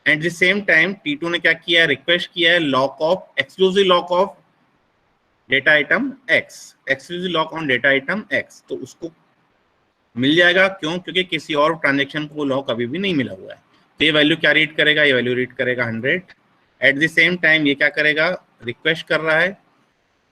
And the same time T2 ने क्या किया है, रिक्वेस्ट किया है lock of, exclusive lock of data item X, exclusive lock on data item X। तो उसको मिल जाएगा, क्यों, क्योंकि किसी और ट्रांजेक्शन को लॉक अभी भी नहीं मिला हुआ है। तो ये वैल्यू क्या रीड करेगा, ये वैल्यू रीड करेगा 100। एट द सेम टाइम ये क्या करेगा, रिक्वेस्ट कर रहा है,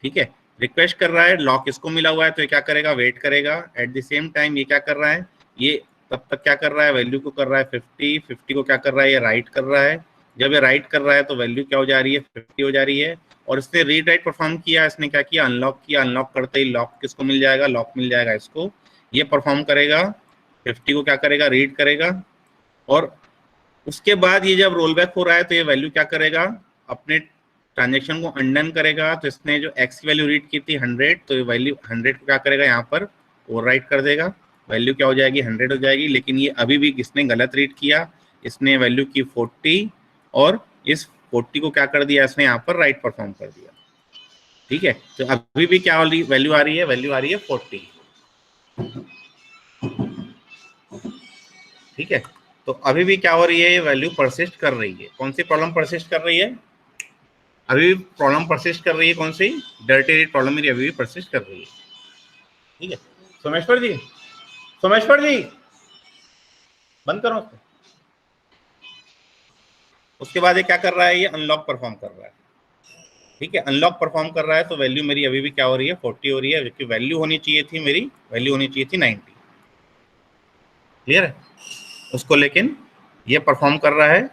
ठीक है, रिक्वेस्ट कर रहा है, लॉक इसको मिला हुआ है, तो ये क्या करेगा, वेट करेगा। एट द सेम टाइम ये क्या कर रहा है, ये तब तक क्या कर रहा है, वैल्यू को कर रहा है 50 को क्या कर रहा है, ये राइट कर रहा है। जब ये राइट कर रहा है तो वैल्यू क्या हो जा रही है, 50 हो जा रही है। और इसने रीड राइट परफॉर्म किया, इसने क्या किया, अनलॉक किया। अनलॉक करते ही लॉक किसको मिल जाएगा, लॉक मिल जाएगा इसको। ये परफॉर्म करेगा, 50 को क्या करेगा, रीड करेगा। और उसके बाद ये जब रोल बैक हो रहा है तो ये वैल्यू क्या करेगा, अपने ट्रांजेक्शन को अनडन करेगा। तो इसने जो एक्स की वैल्यू रीड की थी 100, तो ये वैल्यू 100 को क्या करेगा, यहाँ पर ओवर राइट कर देगा। वैल्यू क्या हो जाएगी, 100 हो जाएगी। लेकिन ये अभी भी किसने गलत रीड किया, इसने वैल्यू की 40 और इस 40 को क्या कर दिया, इसने यहाँ पर राइट परफॉर्म कर दिया, ठीक है। तो अभी भी क्या वैल्यू आ रही है, वैल्यू आ रही है 40, ठीक है। तो अभी भी क्या हो रही है, ये वैल्यू परसिस्ट कर रही है। कौन सी प्रॉब्लम परसिस्ट कर रही है, अभी भी प्रॉब्लम परसिस्ट कर रही है, कौन सी, डर्टी रीड प्रॉब्लम मेरी अभी भी परसिस्ट कर रही है, ठीक है। सोमेश्वर जी, सोमेश्वर जी बंद करो उसको। उसके बाद ये क्या कर रहा है, ये अनलॉक परफॉर्म कर रहा है, ठीक है। अनलॉक परफॉर्म कर रहा है तो वैल्यू मेरी अभी भी क्या हो रही है, 40 हो रही है, क्योंकि वैल्यू होनी चाहिए थी, मेरी वैल्यू होनी चाहिए थी 90, क्लियर है उसको। लेकिन ये परफॉर्म कर रहा है।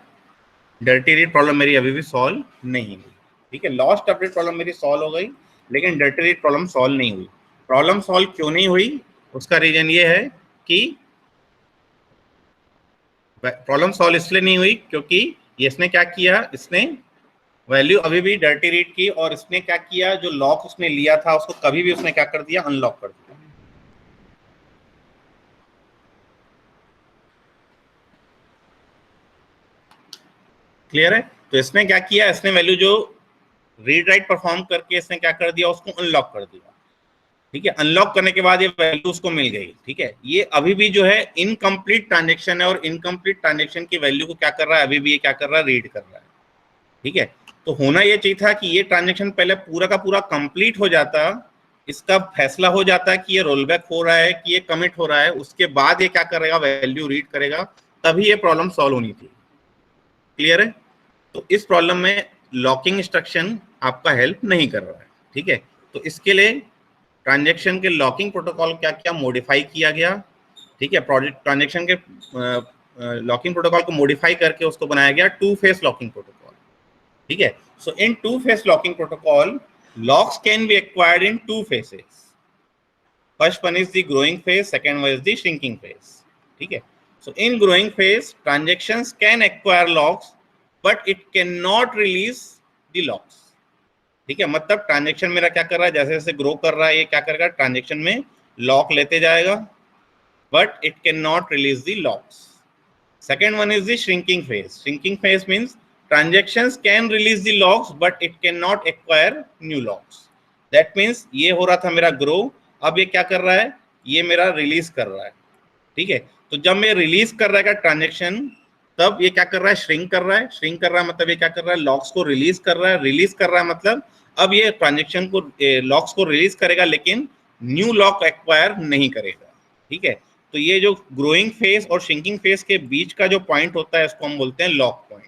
डर्टी रीड प्रॉब्लम मेरी अभी भी सॉल्व नहीं हुई, ठीक है। लॉस्ट अपडेट प्रॉब्लम मेरी सॉल्व हो गई, लेकिन डर्टी रीड प्रॉब्लम सॉल्व नहीं हुई। प्रॉब्लम सॉल्व क्यों नहीं हुई, उसका रीजन ये है कि प्रॉब्लम सॉल्व इसलिए नहीं हुई क्योंकि इसने क्या किया, इसने वैल्यू अभी भी डर्टी रीड की, और इसने क्या किया, जो लॉक उसने लिया था उसको कभी भी उसने क्या कर दिया, अनलॉक कर दिया। क्लियर है। तो इसने क्या किया, इसने वैल्यू जो रीड राइट परफॉर्म करके इसने क्या कर दिया, उसको अनलॉक कर दिया, ठीक है। अनलॉक करने के बाद ये वैल्यू उसको मिल गई, ठीक है। ये अभी भी जो है इनकम्प्लीट ट्रांजेक्शन है, और इनकम्प्लीट ट्रांजेक्शन की वैल्यू को क्या कर रहा है, अभी भी ये क्या कर रहा है, रीड कर रहा है, ठीक है। तो होना ये चाहिए था कि ये ट्रांजेक्शन पहले पूरा का पूरा कंप्लीट हो जाता, इसका फैसला हो जाता कि ये रोल बैक हो रहा है कि ये कमिट हो रहा है, उसके बाद ये क्या करेगा, वैल्यू रीड करेगा, तभी ये प्रॉब्लम सॉल्व होनी थी, क्लियर है। तो इस प्रॉब्लम में लॉकिंग इंस्ट्रक्शन आपका हेल्प नहीं कर रहा है, ठीक है। तो इसके लिए ट्रांजेक्शन के लॉकिंग प्रोटोकॉल क्या क्या मॉडिफाई किया गया, ठीक है। प्रोजेक्ट ट्रांजेक्शन के लॉकिंग प्रोटोकॉल को मॉडिफाई करके उसको बनाया गया टू फेस लॉकिंग प्रोटोकॉल, ठीक है। So in two phase locking protocol locks can be acquired in two phases. First one is the growing phase, second one is the shrinking phase, ठीक है। So in growing phase transactions can acquire locks but it can not release the locks, ठीक है। मतलब ट्रांजेक्शन मेरा क्या कर रहा है, जैसे जैसे ग्रो कर रहा है, ये क्या करेगा, ट्रांजेक्शन में लॉक लेते जाएगा, but it can not release the locks. Second one is the shrinking phase. Shrinking phase means transactions can release the locks but it can not acquire new locks. That means ये हो रहा था मेरा ग्रो, अब ये क्या कर रहा है, ये मेरा रिलीज कर रहा है, ठीक है। तो जब मैं रिलीज कर रहा है ट्रांजेक्शन, तब ये क्या कर रहा है, श्रिंक कर रहा है। श्रिंक कर रहा है मतलब ये क्या कर रहा है, लॉक्स को रिलीज कर रहा है। रिलीज कर रहा है मतलब अब ये ट्रांजेक्शन को लॉक्स को रिलीज करेगा, लेकिन न्यू लॉक एक्वायर नहीं करेगा, ठीक है, तो ये जो ग्रोइंग फेज और श्रिंकिंग फेज के बीच का जो पॉइंट होता है इसको हम बोलते हैं लॉक पॉइंट।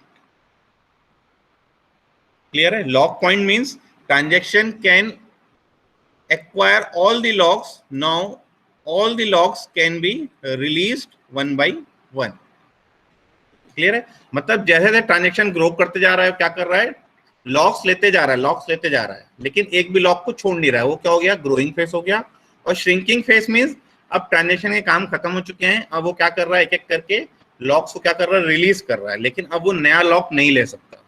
क्लियर है? Lock point means transaction can acquire all the logs. Now all the logs can be released one by one. Clear है? मतलब जैसे जैसे ट्रांजेक्शन ग्रो करते जा रहा है क्या कर रहा है, लॉक्स लेते जा रहा है, लॉक्स लेते जा रहा है, लेकिन एक भी लॉक को छोड़ नहीं रहा है। वो क्या हो गया, ग्रोइंग फेस हो गया। और श्रिंकिंग फेस मींस अब ट्रांजेक्शन के काम खत्म हो चुके हैं, अब वो क्या कर रहा है, एक एक करके लॉक्स को क्या कर रहा है, रिलीज कर रहा है, लेकिन अब वो नया लॉक नहीं ले सकता।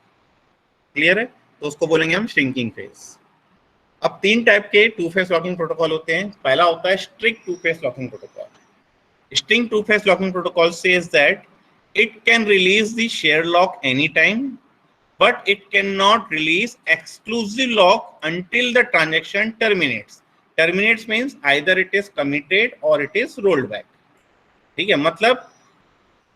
क्लियर है? तो उसको बोलेंगे हम श्रिंकिंग फेस। अब तीन टाइप के टू फेस लॉकिंग प्रोटोकॉल होते हैं। पहला होता है strict two phase locking protocol. Strict two phase locking protocol says that it can release the shared lock anytime, but it cannot release exclusive lock until the transaction terminates. Terminates means either it is committed or it is rolled back. ठीक है, मतलब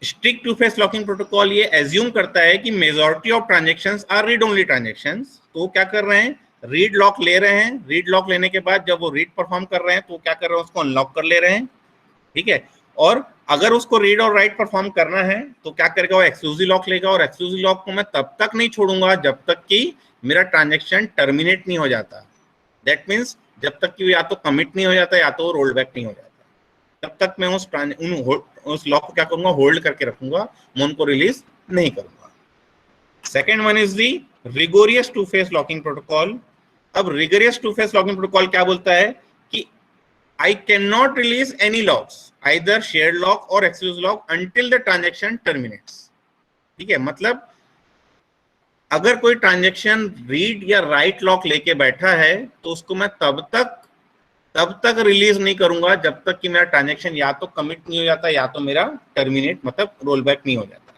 strict two phase locking protocol ये एज्यूम करता है कि majority of transactions are read only transactions. तो क्या कर रहे हैं, रीड लॉक ले रहे हैं, रीड लॉक लेने के बाद जब वो रीड परफॉर्म कर रहे हैं तो क्या कर रहे हैं, उसको अनलॉक कर ले रहे हैं। ठीक है, और अगर उसको रीड और राइट परफॉर्म करना है तो क्या करेगा, वो एक्सक्लूसिव लॉक लेगा, और एक्सक्लूसिव लॉक को मैं तब तक नहीं छोड़ूंगा जब तक कि मेरा ट्रांजेक्शन टर्मिनेट नहीं हो जाता। दैट मीन्स जब तक कि या तो कमिट नहीं हो जाता या तो रोल बैक नहीं हो जाता, तब तक मैं उस लॉक को क्या करूंगा, होल्ड करके रखूंगा, मैं उनको रिलीज नहीं करूंगा। Second one is the rigorous two phase locking protocol. अब rigorous two phase locking protocol क्या बोलता है कि I cannot release any locks, either shared lock or exclusive lock until the transaction terminates. ठीक है, मतलब अगर कोई ट्रांजेक्शन रीड या राइट लॉक लेके बैठा है तो उसको मैं तब तक रिलीज नहीं करूंगा जब तक कि मेरा ट्रांजेक्शन या तो कमिट नहीं हो जाता या तो मेरा टर्मिनेट मतलब रोल बैक नहीं हो जाता।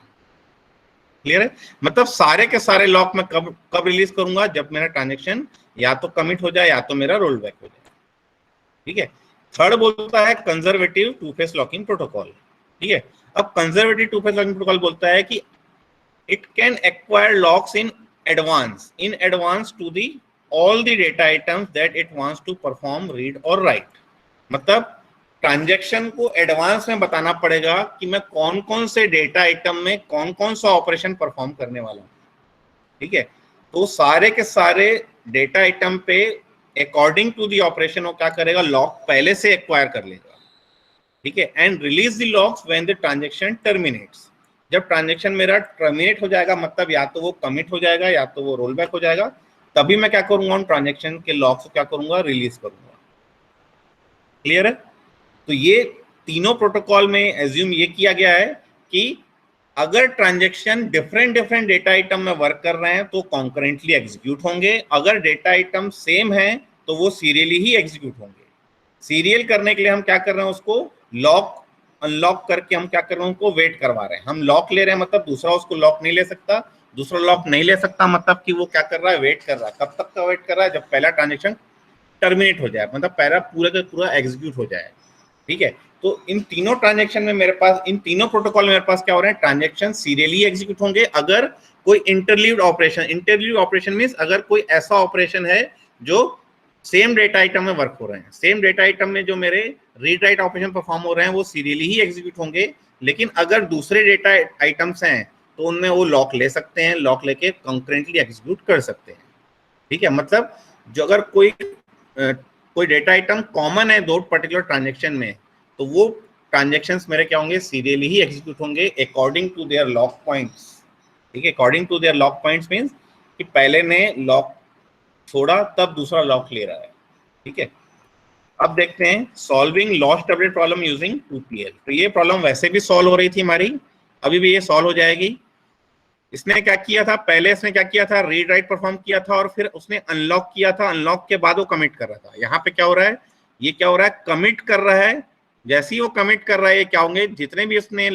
क्लियर है? मतलब सारे के सारे लॉक मैं कब रिलीज करूंगा, जब मेरा ट्रांजेक्शन या तो कमिट हो जाए या तो मेरा रोल बैक हो जाए। ठीक है, थर्ड बोलता है conservative two phase locking protocol. ठीक है, अब conservative two phase locking protocol बोलता है कि it can acquire locks in advance to the all the data items that it wants to perform read और राइट। मतलब ट्रांजैक्शन को एडवांस में बताना पड़ेगा कि मैं कौन कौन से डेटा आइटम में कौन कौन सा ऑपरेशन परफॉर्म करने वाला हूं। ठीक है, तो सारे के सारे डेटा आइटम पे अकॉर्डिंग टू दी ऑपरेशन वो क्या करेगा, लॉक पहले से एक्वायर कर लेगा। ठीक है, and release the locks when the transaction terminates. जब ट्रांजैक्शन मेरा टर्मिनेट हो जाएगा, मतलब या तो वो कमिट हो जाएगा या तो वो रोल बैक हो जाएगा, तभी मैं क्या करूंगा, उन ट्रांजैक्शन के लॉक्स को क्या करूंगा, रिलीज करूंगा। क्लियर है? तो ये तीनों प्रोटोकॉल में एज्यूम ये किया गया है कि अगर ट्रांजैक्शन डिफरेंट डेटा आइटम में वर्क कर रहे हैं तो कॉन्करेंटली एग्जीक्यूट होंगे, अगर डेटा आइटम सेम है तो वो सीरियली ही एग्जीक्यूट होंगे। सीरियल करने के लिए हम क्या कर रहे हैं, उसको लॉक अनलॉक करके हम क्या कर रहे हैं, उनको वेट करवा रहे हैं। हम लॉक ले रहे हैं मतलब दूसरा उसको लॉक नहीं ले सकता, दूसरा लॉक नहीं ले सकता मतलब कि वो क्या कर रहा है, वेट कर रहा है। कब तक का वेट कर रहा है, जब पहला ट्रांजेक्शन टर्मिनेट हो जाए, मतलब पहला पूरा का पूरा एग्जीक्यूट हो जाए। ठीक है, तो इन तीनों ट्रांजैक्शन में मेरे पास, इन तीनों प्रोटोकॉल में मेरे पास क्या हो रहा है, ट्रांजैक्शन सीरियली एग्जीक्यूट होंगे। अगर कोई इंटरलीव्ड ऑपरेशन मींस अगर कोई ऐसा ऑपरेशन है जो सेम डेटा आइटम में वर्क हो रहे हैं, सेम डेटा आइटम में जो मेरे रीड राइट ऑपरेशन परफॉर्म हो रहे हैं वो सीरियली ही एग्जीक्यूट होंगे। लेकिन अगर दूसरे डेटा आइटम्स हैं तो उनमें वो लॉक ले सकते हैं, लॉक लेके कंकरेंटली एग्जीक्यूट कर सकते हैं। ठीक है, मतलब जो अगर कोई डेटा आइटम कॉमन है दो पर्टिकुलर ट्रांजेक्शन में, तो वो ट्रांजेक्शंस मेरे क्या होंगे, सीरियली ही एग्जीक्यूट होंगे according to their lock points. ठीक है, according to their lock points means कि पहले ने लॉक छोड़ा तब दूसरा लॉक ले रहा है। ठीक है, अब देखते हैं solving lost update problem using 2PL। तो ये प्रॉब्लम वैसे भी सॉल्व हो रही थी हमारी, अभी भी ये सॉल्व हो जाएगी। इसने क्या किया था, पहले इसने क्या किया था, रीड राइट परफॉर्म किया था और फिर उसने अनलॉक किया था, अनलॉक के बाद वो कमिट कर रहा था। यहाँ पे क्या हो रहा है, ये क्या हो रहा है, कमिट कर रहा है। जैसे ही वो कमिट कर रहा है, क्या होंगे, जितने भी उसने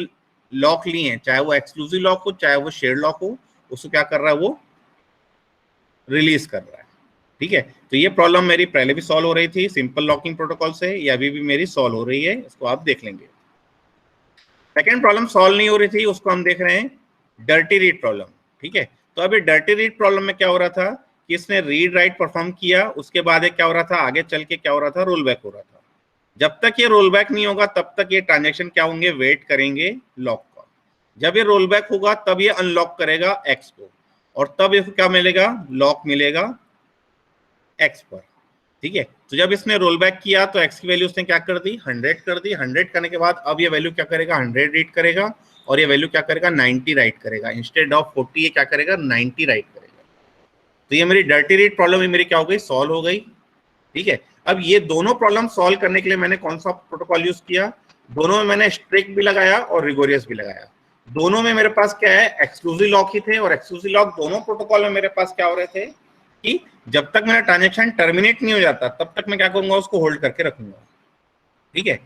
लॉक लिए हैं, चाहे वो एक्सक्लूसिव लॉक हो चाहे वो शेयर्ड लॉक हो, उसको क्या कर रहा है, वो रिलीज कर रहा है। ठीक है, तो ये प्रॉब्लम मेरी पहले भी सॉल्व हो रही थी सिंपल लॉकिंग प्रोटोकॉल से, ये अभी भी मेरी सॉल्व हो रही है, इसको आप देख लेंगे। सेकेंड प्रॉब्लम सॉल्व नहीं हो रही थी, उसको हम देख रहे हैं डर्टी रीड प्रॉब्लम। ठीक है, तो अभी डर्टी रीड प्रॉब्लम में क्या हो रहा था कि इसने रीड राइट परफॉर्म किया, उसके बाद क्या हो रहा था, आगे चल के क्या हो रहा था, रोल बैक हो रहा था। जब तक ये रोल बैक नहीं होगा तब तक ये ट्रांजेक्शन क्या होंगे, वेट करेंगे लॉक का। जब ये रोल बैक होगा तब ये अनलॉक करेगा एक्स को, और तब इसको क्या मिलेगा, लॉक मिलेगा एक्स पर। ठीक है, तो जब इसने रोल बैक किया तो एक्स की वैल्यू उसने क्या कर दी, 100 कर दी। 100 करने के बाद अब ये वैल्यू क्या करेगा, 100 रीड करेगा, और ये वैल्यू क्या करेगा, 90 राइट करेगा। इंस्टेड ऑफ 40 ये क्या करेगा, 90 राइट करेगा। तो ये मेरी डर्टी रीड प्रॉब्लम मेरी क्या हो गई, सॉल्व हो गई। ठीक है, अब ये दोनों प्रॉब्लम सॉल्व करने के लिए मैंने कौन सा प्रोटोकॉल यूज किया, दोनों में मैंने स्ट्रिक्ट भी लगाया और रिगोरियस भी लगाया। दोनों में मेरे पास क्या है, एक्सक्लूसिव लॉक ही थे, और एक्सक्लूसिव लॉक दोनों प्रोटोकॉल में मेरे पास क्या हो रहे थे कि जब तक मेरा ट्रांजेक्शन टर्मिनेट नहीं हो जाता तब तक मैं क्या करूंगा, उसको होल्ड करके रखूंगा। ठीक है,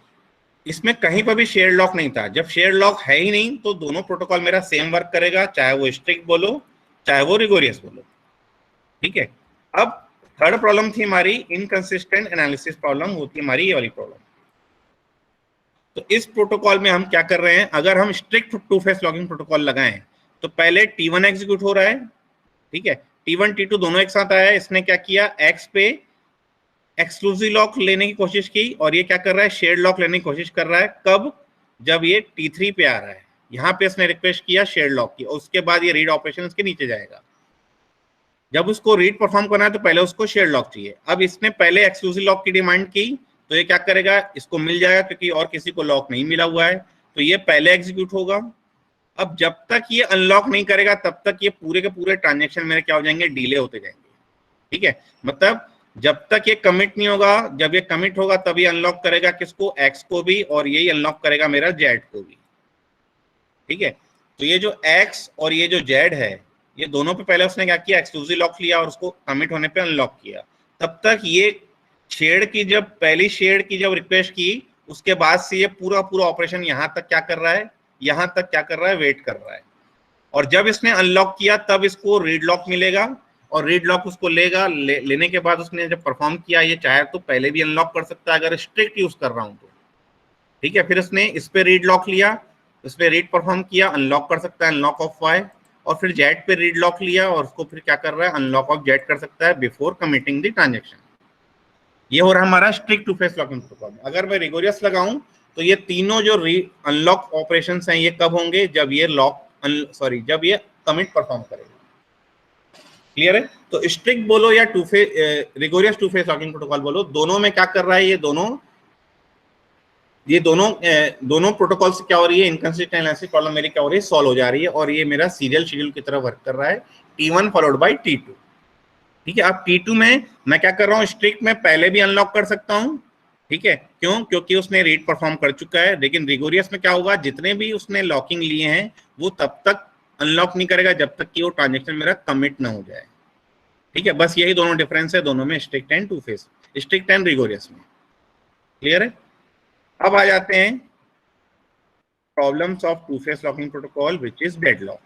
इसमें कहीं पर भी शेयर लॉक नहीं था। जब शेयर लॉक है ही नहीं तो दोनों प्रोटोकॉल मेरा सेम वर्क करेगा, चाहे वो स्ट्रिक्ट बोलो चाहे वो रिगोरियस बोलो। ठीक है, अब थर्ड प्रॉब्लम थी हमारी इनकंसिस्टेंट एनालिसिस प्रॉब्लम, होती है हमारी ये वाली प्रॉब्लम। तो इस प्रोटोकॉल में हम क्या कर रहे हैं, अगर हम strict two phase logging protocol लगाएं तो पहले T1 एग्जीक्यूट हो रहा है। ठीक है, T1 T2 दोनों एक साथ आया है। इसने क्या किया, एक्स पे एक्सक्लूसिव लॉक लेने की कोशिश की, और ये क्या कर रहा है, शेयर्ड लॉक लेने की कोशिश कर रहा है। कब, जब ये T3 पे आ रहा है, यहाँ पे इसने रिक्वेस्ट किया शेयर्ड लॉक की, और उसके बाद ये रीड ऑपरेशन इसके नीचे जाएगा। जब उसको रीड परफॉर्म करना है तो पहले उसको शेयर लॉक चाहिए। अब इसने पहले एक्सक्लूसिव लॉक की डिमांड की, तो ये क्या करेगा, इसको मिल जाएगा क्योंकि और किसी को लॉक नहीं मिला हुआ है, तो ये पहले एग्जीक्यूट होगा। अब जब तक ये अनलॉक नहीं करेगा तब तक ये पूरे के पूरे ट्रांजेक्शन मेरे क्या हो जाएंगे, डिले होते जाएंगे। ठीक है, मतलब जब तक ये कमिट नहीं होगा, जब ये कमिट होगा तब ये अनलॉक करेगा किसको, एक्स को भी, और यही अनलॉक करेगा मेरा जेड को भी। ठीक है, तो ये जो एक्स और ये जो जेड है, ये दोनों पे पहले उसने क्या किया, एक्सक्लूसिव लॉक लिया और उसको कमिट होने पे अनलॉक किया। तब तक ये शेयर्ड की जब पहली शेयर्ड की जब रिक्वेस्ट की, उसके बाद से ये पूरा पूरा ऑपरेशन यहां तक क्या कर रहा है, यहां तक क्या कर रहा है, वेट कर रहा है। और जब इसने अनलॉक किया तब इसको रीड लॉक मिलेगा, और रीड लॉक उसको लेगा। लेने के बाद उसने जब परफॉर्म किया, ये चाहे तो पहले भी अनलॉक कर सकता है अगर स्ट्रिक्ट यूज कर रहा हूं तो। ठीक है, फिर इसने इस पे रीड लॉक लिया, इस पे रीड परफॉर्म किया, अनलॉक कर सकता है, अनलॉक ऑफ वाई, और फिर जेड पे रीड लॉक लिया और उसको फिर क्या कर रहा है, अनलॉक ऑफ जेड कर सकता है बिफोर कमिटिंग द ट्रांजेक्शन। ये हो रहा है हमारा strict two phase locking protocol. अगर मैं रिगोरियस लगाऊं तो ये तीनों जो अनलॉक ऑपरेशंस हैं ये कब होंगे, जब ये जब ये कमिट परफॉर्म करेगा। क्लियर है, तो स्ट्रिक्ट बोलो या rigorous two phase locking protocol बोलो, दोनों में क्या कर रहा है, ये दोनों प्रोटोकॉल से क्या हो रही है, इनकंसिस्टेंट एनालिसिस प्रॉब्लम मेरी क्या हो रही है, सॉल्व हो जा रही है, और ये मेरा सीरियल शेड्यूल की तरह वर्क कर रहा है, T1 फॉलोड बाय T2। ठीक है, अब T2 में मैं क्या कर रहा हूँ, स्ट्रिक्ट में पहले भी अनलॉक कर सकता हूँ। ठीक है, क्यों, क्योंकि उसने रीड परफॉर्म कर चुका है। लेकिन रिगोरियस में क्या होगा, जितने भी उसने लॉकिंग लिए हैं वो तब तक अनलॉक नहीं करेगा जब तक कि वो ट्रांजेक्शन मेरा कमिट ना हो जाए। ठीक है, बस यही दोनों डिफरेंस है दोनों में, strict and two phase, strict and rigorous में। क्लियर है, अब आ जाते हैं problems of two phase locking protocol which is deadlock.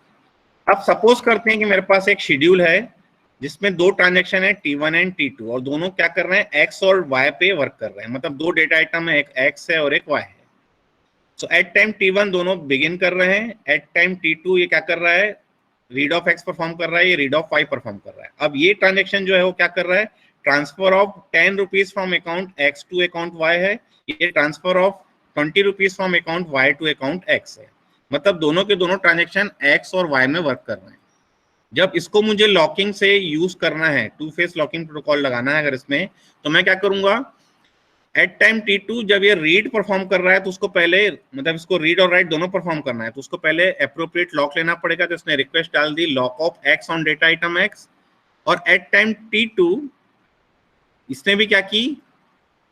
अब सपोज करते हैं कि मेरे पास एक शेड्यूल है जिसमें दो ट्रांजैक्शन है T1 एंड T2, और दोनों क्या कर रहे हैं, X और Y पे वर्क कर रहे हैं। मतलब दो डेटा आइटम है, एक X है और एक Y है। सो एट टाइम T1 दोनों बिगिन कर रहे हैं, एट टाइम T2 ये क्या कर रहा है, रीड ऑफ X परफॉर्म कर रहा है, ये रीड ऑफ Y परफॉर्म कर रहा है। अब ये ट्रांजेक्शन जो है वो क्या कर रहा है, transfer of 10 rupees from account X to account Y है, ये transfer of 20 rupees from account Y to account X है। मतलब दोनों के दोनों ट्रांजेक्शन X और Y में वर्क कर रहे हैं। जब इसको मुझे लॉकिंग से यूज करना है, टू फेस लॉकिंग प्रोटोकॉल लगाना है अगर इसमें, तो मैं क्या करूंगा, एट टाइम T2 जब ये रीड परफॉर्म कर रहा है तो उसको पहले, मतलब इसको रीड और राइट दोनों परफॉर्म करना है, तो उसको पहले अप्रोप्रिएट लॉक लेना पड़ेगा। तो इसने रिक्वेस्ट डाल दी lock of X on data item X, और एट टाइम T2 इसने भी क्या की,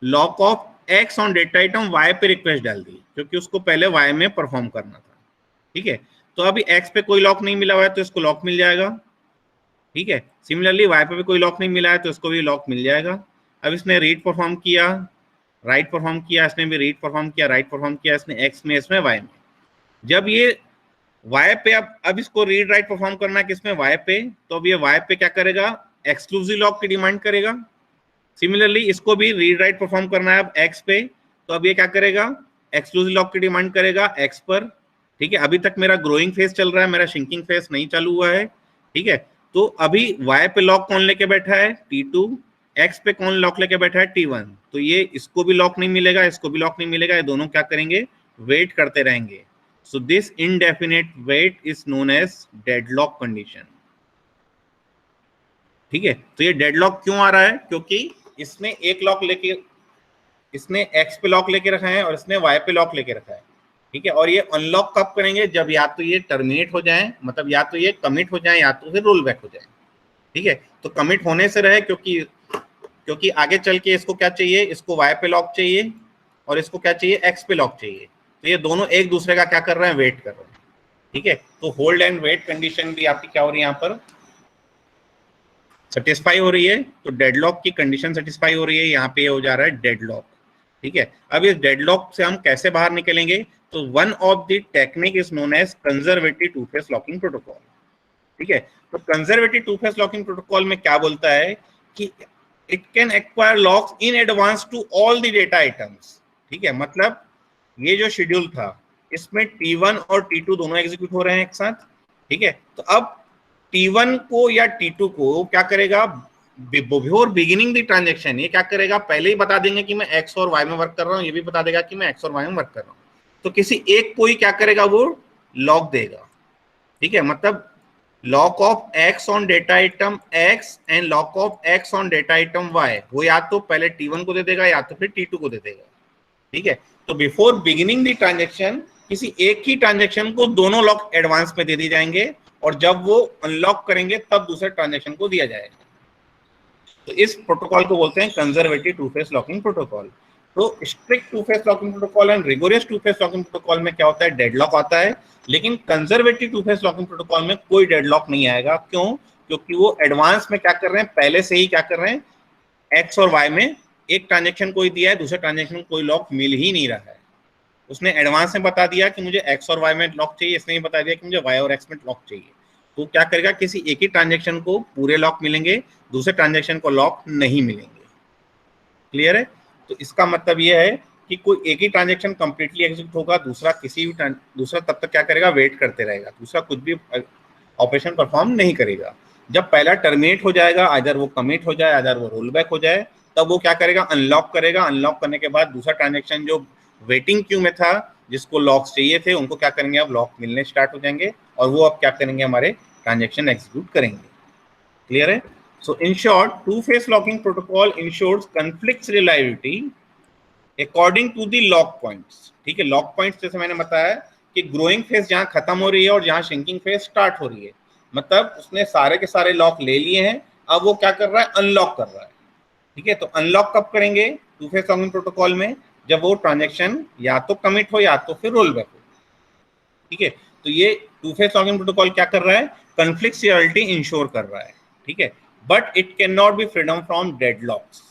lock of X on data item Y पे रिक्वेस्ट डाल दी, क्योंकि उसको पहले Y में परफॉर्म करना था। ठीक है, तो अभी X पे कोई लॉक नहीं मिला हुआ है तो इसको लॉक मिल जाएगा। ठीक है, सिमिलरली Y पे भी कोई लॉक नहीं मिला है तो इसको भी लॉक मिल जाएगा। अब इसने रीड परफॉर्म किया, राइट परफॉर्म किया, इसने भी रीड परफॉर्म किया, राइट परफॉर्म किया, इसने X में, इसमें Y में। जब ये Y पे अब इसको रीड राइट परफॉर्म करना है किसमें, Y पे, तो अब ये Y पे क्या करेगा, एक्सक्लूसिव लॉक की डिमांड करेगा। सिमिलरली इसको भी रीड राइट परफॉर्म करना है अब X पे, तो अब ये क्या करेगा, एक्सक्लूसिव लॉक की डिमांड करेगा X पर। ठीक है, अभी तक मेरा ग्रोइंग फेज चल रहा है, मेरा श्रिंकिंग फेज नहीं चालू हुआ है। ठीक है, तो अभी Y पे लॉक कौन लेके बैठा है, T2, एक्स पे कौन लॉक लेके बैठा है, T1, तो ये इसको भी लॉक नहीं मिलेगा, इसको भी लॉक नहीं मिलेगा, ये दोनों क्या करेंगे, वेट करते रहेंगे। So this indefinite wait is known as deadlock condition. ठीक है, तो ये डेडलॉक क्यों आ रहा है, क्योंकि इसने एक लॉक लेके, इसने एक्स पे लॉक लेके रखा है और इसने वाई पे लॉक लेके रखा है। ठीक है, और ये अनलॉक कब करेंगे, जब या तो ये टर्मिनेट हो जाए, मतलब या तो ये कमिट हो जाए या तो फिर रोल बैक हो जाए। ठीक है, तो कमिट होने से रहे, क्योंकि आगे चल के इसको क्या चाहिए, इसको वाई पे लॉक चाहिए और इसको क्या चाहिए, एक्स पे लॉक चाहिए। तो ये दोनों एक दूसरे का क्या कर रहे हैं, वेट कर रहे हैं। ठीक है, तो होल्ड एंड वेट कंडीशन भी आपकी क्या हो रही है, यहाँ पर सेटिस्फाई हो रही है। तो डेडलॉक की कंडीशन सेटिस्फाई हो रही है, यहाँ पे हो जा रहा है डेडलॉक। ठीक है, अब इस डेडलॉक से हम कैसे बाहर निकलेंगे, तो one of the technique is known as conservative two phase locking protocol. ठीक है, तो conservative two phase locking protocol में क्या बोलता है कि it can acquire locks in advance to all the data items. ठीक है, मतलब ये जो शेड्यूल था इसमें T1 और T2 दोनों एग्जीक्यूट हो रहे हैं एक साथ। ठीक है, तो अब T1 को या T2 को क्या करेगा, बिफोर बिगिनिंग द ट्रांजेक्शन ये क्या करेगा, पहले ही बता देंगे कि मैं एक्स और वाई में वर्क कर रहा हूँ, ये भी बता देगा कि मैं एक्स और वाई में वर्क कर रहा हूँ। तो किसी एक को ही क्या करेगा, वो लॉक देगा। ठीक है, मतलब lock of x on data item x and lock of x on data item y, वो या तो पहले T1 को दे देगा या तो फिर T2 को दे देगा। ठीक है, तो बिफोर बिगिनिंग द ट्रांजेक्शन किसी एक ही ट्रांजेक्शन को दोनों लॉक एडवांस में दे दी जाएंगे और जब वो अनलॉक करेंगे तब दूसरे ट्रांजेक्शन को दिया जाएगा। तो इस प्रोटोकॉल को बोलते हैं conservative two phase locking protocol. तो strict two phase locking protocol and rigorous two phase locking protocol में क्या होता है, डेडलॉक आता है, लेकिन conservative two phase locking protocol में कोई डेडलॉक नहीं आएगा। क्यों, क्योंकि वो एडवांस में क्या कर रहे हैं, पहले से ही क्या कर रहे हैं, एक्स और वाई में एक ट्रांजेक्शन कोई दिया है, दूसरे ट्रांजेक्शन कोई लॉक मिल ही नहीं रहा है। उसने एडवांस में बता दिया कि मुझे एक्स और वाई में लॉक चाहिए, इसने ही बता दिया कि मुझे वाई और एक्स में लॉक चाहिए। तो क्या करेगा, किसी एक ही ट्रांजेक्शन को पूरे लॉक मिलेंगे, दूसरे ट्रांजेक्शन को लॉक नहीं मिलेंगे। क्लियर है, तो इसका मतलब यह है कि कोई एक ही ट्रांजेक्शन कंप्लीटली एग्जीक्यूट होगा, दूसरा दूसरा तब तक क्या करेगा, वेट करते रहेगा, दूसरा कुछ भी ऑपरेशन परफॉर्म नहीं करेगा। जब पहला टर्मिनेट हो जाएगा, आइदर वो कमिट हो जाए आइदर वो रोल बैक हो जाए, तब वो क्या करेगा, अनलॉक करेगा। अनलॉक करने के बाद दूसरा ट्रांजेक्शन जो वेटिंग क्यू में था, जिसको लॉक्स चाहिए थे, उनको क्या करेंगे, अब लॉक मिलने स्टार्ट हो जाएंगे और वो अब क्या करेंगे, हमारे ट्रांजेक्शन एग्जीक्यूट करेंगे। क्लियर है, so in short two phase locking protocol ensures conflict reliability according to the lock points. ठीक है, लॉक पॉइंट्स जैसे मैंने बताया कि ग्रोइंग फेज जहां खत्म हो रही है और जहां श्रिंकिंग फेज स्टार्ट हो रही है, मतलब उसने सारे के सारे लॉक ले लिए हैं, अब वो क्या कर रहा है, अनलॉक कर रहा है। ठीक है, तो अनलॉक कब करेंगे, टू फेस लॉकिंग प्रोटोकॉल में, जब वो ट्रांजेक्शन या तो कमिट हो या तो फिर रोल बैक हो। ठीक है, तो ये टू फेस लॉकिंग प्रोटोकॉल क्या कर रहा है, कॉन्फ्लिक्ट इंश्योर कर रहा है। ठीक है, but it can not be freedom from deadlocks.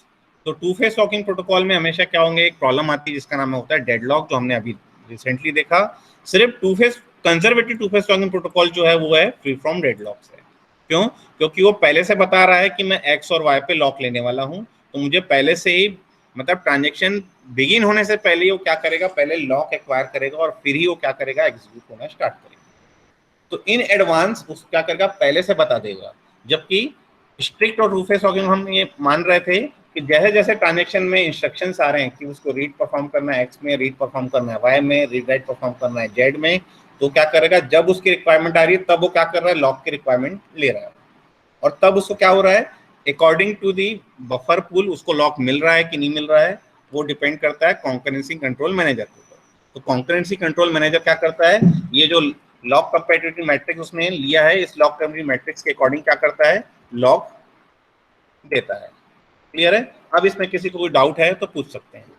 तो टू फेस लॉकिंग प्रोटोकॉल में हमेशा क्या होंगे, एक प्रॉब्लम आती है जिसका नाम होता है डेडलॉक, जो हमने अभी रिसेंटली देखा। सिर्फ two phase conservative two phase locking protocol जो है वो है फ्री फ्रॉम डेडलॉक्स है। क्यों, क्योंकि वो पहले से बता रहा है कि मैं एक्स और वाई पे लॉक लेने वाला हूं, तो मुझे पहले से ही, मतलब ट्रांजेक्शन बिगिन होने से पहले ही वो क्या करेगा, पहले लॉक एक्वायर करेगा और फिर ही वो क्या करेगा, एग्जीक्यूट होना स्टार्ट करेगा। तो इन एडवांस उस क्या करेगा, पहले से बता देगा। जबकि स्ट्रिक्ट और टू फेस लॉकिंग हम ये मान रहे थे कि जैसे जैसे ट्रांजेक्शन में इंस्ट्रक्शंस आ रहे हैं कि उसको रीड परफॉर्म करना है एक्स में, रीड परफॉर्म करना है वाई में, रीड राइट परफॉर्म करना है जेड में, तो क्या करेगा, जब उसकी रिक्वायरमेंट आ रही है तब वो क्या कर रहा है, लॉक की रिक्वायरमेंट ले रहा है। और तब उसको क्या हो रहा है, according to the buffer pool उसको लॉक मिल रहा है कि नहीं मिल रहा है, वो डिपेंड करता है कॉन्करेंसी कंट्रोल मैनेजर के ऊपर। तो कॉन्करेंसी कंट्रोल मैनेजर क्या करता है, ये जो लॉक कंपैटिबिलिटी मैट्रिक्स उसने लिया है, इस लॉक कंपैटिबिलिटी मैट्रिक्स के अकॉर्डिंग क्या करता है, लॉक देता है। क्लियर है, अब इसमें किसी को कोई डाउट है तो पूछ सकते हैं।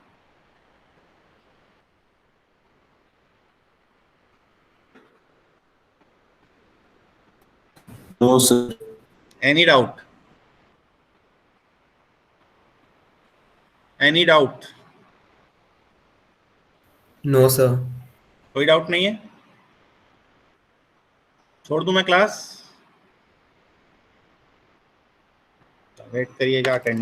No sir. Any doubt, any doubt, no sir. कोई डाउट नहीं है, छोड़ दूं मैं क्लास, वेट करिएगा, अटेंडेंस